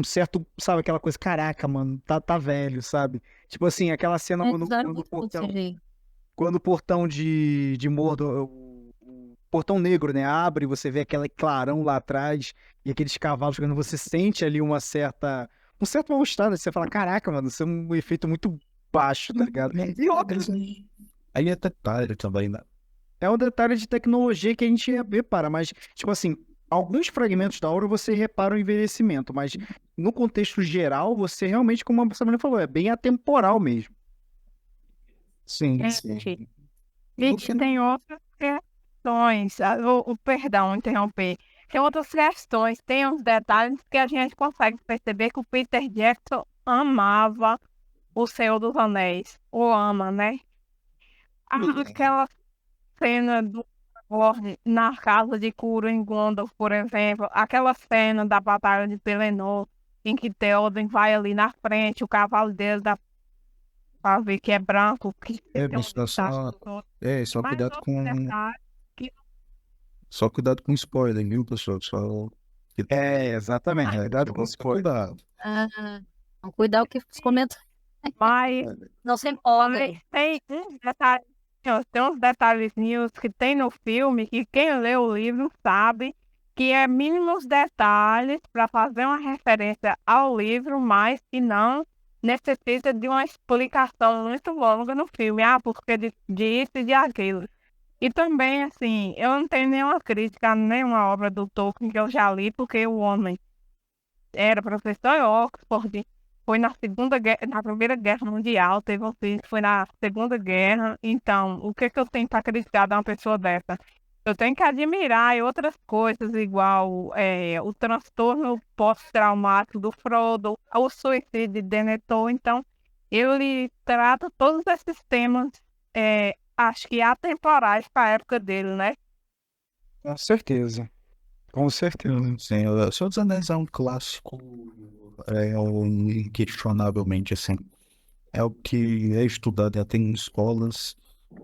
certo, sabe, aquela coisa, caraca, mano, tá velho, sabe? Tipo assim, aquela cena Eles usaram muito pouco CGI. quando o portão de Mordor, o portão negro, né, abre, você vê aquele clarão lá atrás e aqueles cavalos, quando você sente ali um certo mal-estar, né? Você fala, caraca, mano, isso é um efeito muito baixo, tá ligado? E óbvio, Aí é detalhe também, né? é um detalhe de tecnologia que a gente repara, mas, tipo assim, alguns fragmentos da obra você repara o envelhecimento, mas no contexto geral, você realmente, como a Sabrina falou, é bem atemporal mesmo. Sim, É, sim. E No final, tem outras questões, perdão, interromper. Tem outras questões, tem uns detalhes que a gente consegue perceber que o Peter Jackson amava o Senhor dos Anéis, ou ama, né? Aquela cena do Aragorn na casa de Curo em Gondor, por exemplo, aquela cena da Batalha de Pelennor, em que Theoden vai ali na frente, o cavalo dele dá pra ver que é branco, que tem um mas dá destaque só, dos outros. só Mas cuidado outros com, detalhes que só cuidado com spoiler, viu, pessoal? Só Exatamente. Cuidado com só spoiler. cuidado. Ah, então cuidar o que os comentários. Mas Não se empolga. tem uns detalhezinhos que tem no filme que quem lê o livro sabe que é mínimos detalhes para fazer uma referência ao livro, mas que não necessita de uma explicação muito longa no filme. Ah, porque disso e de aquilo. E também, assim, eu não tenho nenhuma crítica a nenhuma obra do Tolkien que eu já li, porque o homem era professor em Oxford, foi na Primeira Guerra Mundial, teve um filho que foi na Segunda Guerra. Então, o que que eu tenho para criticar de uma pessoa dessa? Eu tenho que admirar e outras coisas, igual o transtorno pós-traumático do Frodo, o suicídio de Denethor. Então, ele trata todos esses temas, acho que atemporais para a época dele, né? Com certeza. Com certeza. Sim, o Senhor dos Anéis é um clássico, inquestionavelmente, assim. É o que é estudado até em escolas,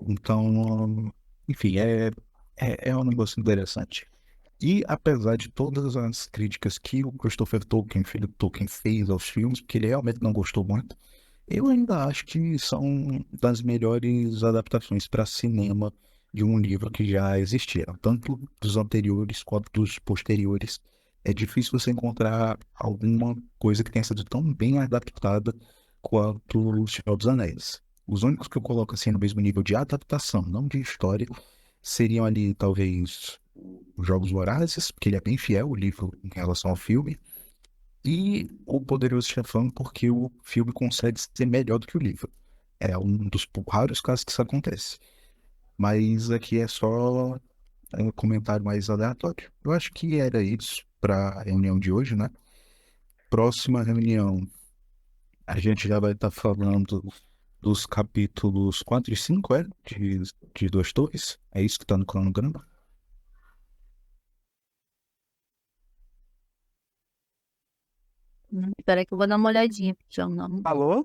então, enfim, é um negócio interessante. E apesar de todas as críticas que o Christopher Tolkien, filho do Tolkien, fez aos filmes, porque ele realmente não gostou muito, eu ainda acho que são das melhores adaptações para cinema de um livro que já existiram, tanto dos anteriores quanto dos posteriores. É difícil você encontrar alguma coisa que tenha sido tão bem adaptada quanto O Senhor dos Anéis. Os únicos que eu coloco assim no mesmo nível de adaptação, não de história, seriam ali talvez os Jogos Vorazes, porque ele é bem fiel, o livro, em relação ao filme, e O Poderoso Chefão, porque o filme consegue ser melhor do que o livro. É um dos raros casos que isso acontece. Mas aqui é só um comentário mais aleatório. Eu acho que era isso para a reunião de hoje, né? Próxima reunião, a gente já vai estar falando dos capítulos 4 e 5, de Duas Torres. É isso que está no cronograma. Espera que eu vou dar uma olhadinha, porque já não. Alô?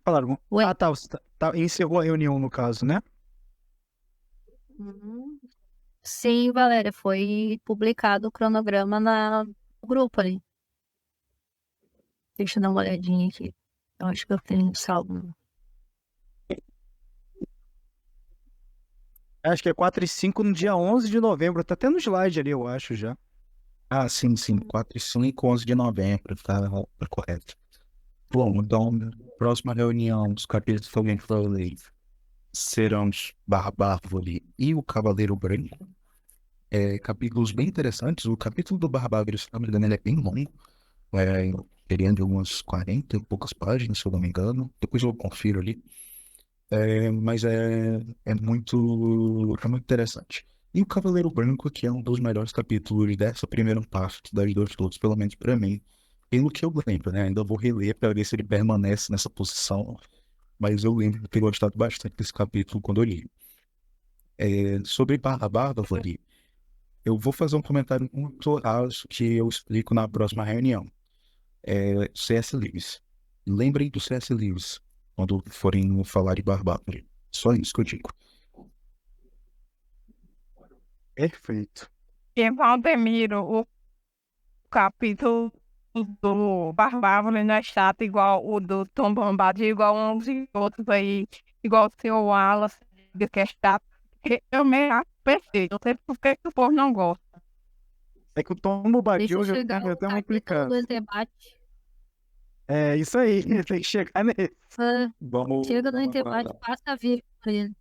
Falaram. Oi. Ah, tá. Encerrou a reunião, no caso, né? Sim, Valéria, foi publicado o cronograma no grupo ali. Deixa eu dar uma olhadinha aqui. Eu acho que eu tenho salvo. Acho que é 4 e 5 no dia 11 de novembro. Tá até no slide ali, eu acho, já. Ah, sim, 4 e 5, 11 de novembro, tá correto. Bom, então, próxima reunião, os capítulos que alguém falei serão Bárbaro e o Cavaleiro Branco. Capítulos bem interessantes. O capítulo do Bárbaro, se não me engano, ele é bem longo. Ele anda umas 40 e poucas páginas, se eu não me engano. Depois eu confiro ali. Mas é muito interessante. E o Cavaleiro Branco, que é um dos melhores capítulos dessa primeira parte das duas todas, pelo menos para mim, pelo que eu lembro, né? Ainda vou reler para ver se ele permanece nessa posição, mas eu lembro de ter gostado bastante desse capítulo quando eu li. Sobre Bárbaro, eu vou fazer um comentário muito raso que eu explico na próxima reunião. C.S. Lewis. Lembrem do C.S. Lewis quando forem falar de Bárbaro. Só isso que eu digo. Perfeito. E Valdemiro, o capítulo do Barbárvore não é chato igual o do Tom Bombadil, igual uns e outros aí, igual o Sr. Wallace, que é chato. Porque eu me acho perfeito. Não sei por que que o povo não gosta. É que o Tom Deixa Bombadil eu já chegar tem no até uma capítulo implicância. do debate. É isso aí, tem que chegar nele. Vamos Chega no debate, passa a vir pra ele.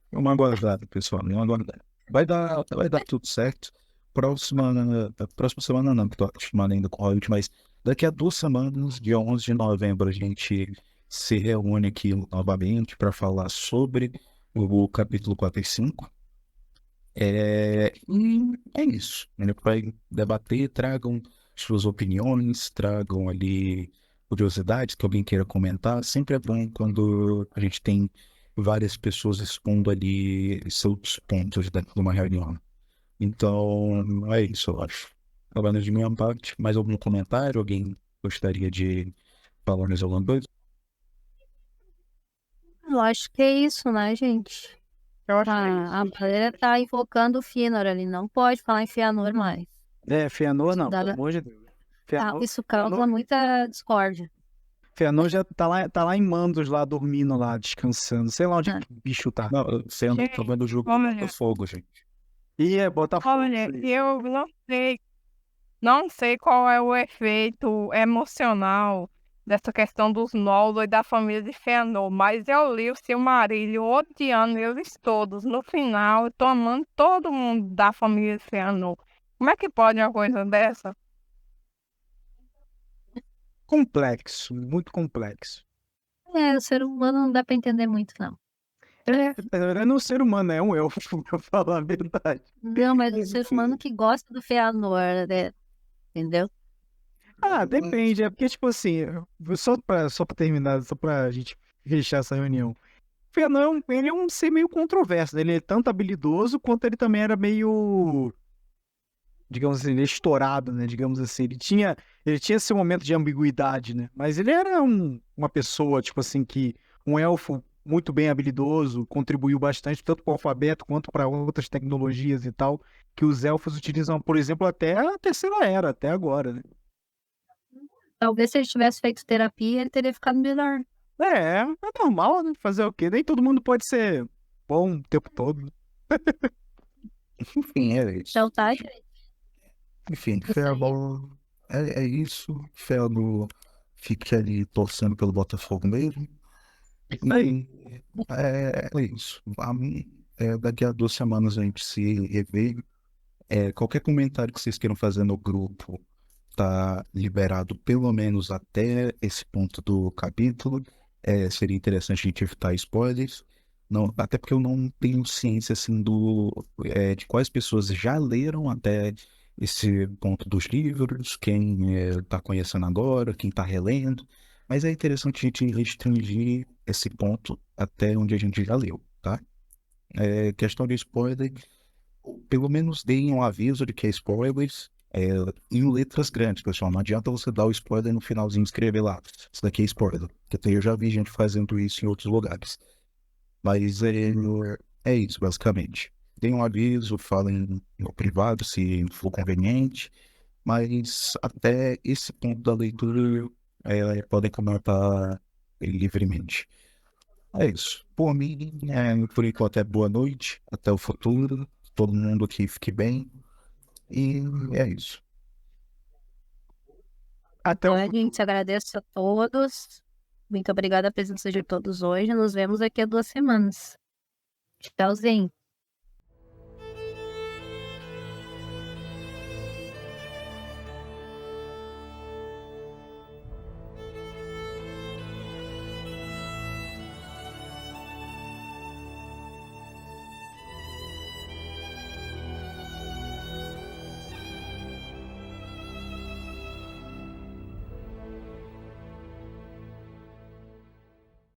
Vamos aguardar, pessoal. Vamos aguardar. Vai dar tudo certo. Próxima semana não, porque estou acostumado ainda com o Hollywood, mas daqui a 2 semanas, dia 11 de novembro, a gente se reúne aqui novamente para falar sobre o capítulo 4 e 5. E é isso. A gente vai debater, tragam suas opiniões, tragam ali curiosidades que alguém queira comentar. Sempre é bom quando a gente tem várias pessoas expondo ali seus pontos dentro de uma reunião. Então, é isso, eu acho. Pelo menos de minha parte, mais algum comentário? Alguém gostaria de falar mais alguma coisa? Eu acho que é isso, né, gente? Eu acho que é isso. A Valéria tá invocando o Fëanor ali. Não pode falar em Fëanor mais. Fëanor não, Dá- pelo amor de Deus. Tá, Fëanor, isso causa muita discórdia. Fëanor já tá lá em Mandos, lá dormindo lá, descansando. Sei lá onde Ah. que o bicho tá. Não, você não Gente, tá vendo o jogo do olha, Botafogo, gente. E é Botafogo. olha, isso aí. eu não sei qual é o efeito emocional dessa questão dos Noldor e da família de Fëanor, mas eu li o Silmarillion odiando eles todos. No final, eu tô amando todo mundo da família de Fëanor. Como é que pode uma coisa dessa? Complexo, muito complexo. O ser humano não dá pra entender muito, não. É não ser humano, é um elfo, pra falar a verdade. Não, mas o ser humano que gosta do Fëanor, né? Entendeu? Ah, depende, é porque, tipo assim, só pra terminar, só pra gente fechar essa reunião. Fëanor, ele é um ser meio controverso, né? Ele é tanto habilidoso quanto ele também era meio, digamos assim, ele é estourado, né? Digamos assim, ele tinha esse momento de ambiguidade, né? Mas ele era uma pessoa, tipo assim, um elfo muito bem habilidoso, contribuiu bastante tanto para o alfabeto quanto para outras tecnologias e tal, que os elfos utilizam, por exemplo, até a Terceira Era, até agora, né? Talvez se ele tivesse feito terapia, ele teria ficado melhor. É normal, né? Fazer o quê? Nem todo mundo pode ser bom o tempo todo, né? Enfim, é isso. Então tá, gente. Enfim, Isso aí. Fëanor é isso. Fëanor fica ali torcendo pelo Botafogo mesmo. Aí. E é isso. Daqui a 2 semanas a gente se revê. Qualquer comentário que vocês queiram fazer no grupo tá liberado pelo menos até esse ponto do capítulo. Seria interessante a gente evitar spoilers. Não, até porque eu não tenho ciência assim de quais pessoas já leram até esse ponto dos livros, quem está conhecendo agora, quem está relendo. Mas é interessante a gente restringir esse ponto até onde a gente já leu, tá? Questão de spoiler, pelo menos deem um aviso de que é spoilers, em letras grandes, pessoal. Não adianta você dar o spoiler no finalzinho e escrever lá, isso daqui é spoiler, porque eu já vi gente fazendo isso em outros lugares. Mas é isso, basicamente. Deem um aviso, falem no privado se for conveniente, mas até esse ponto da leitura podem comentar livremente. É isso. Por mim, por enquanto é boa noite, até o futuro, todo mundo aqui fique bem, e é isso. Até o Então, a gente agradece a todos. Muito obrigada a presença de todos hoje. Nos vemos daqui a 2 semanas. Tchauzinho.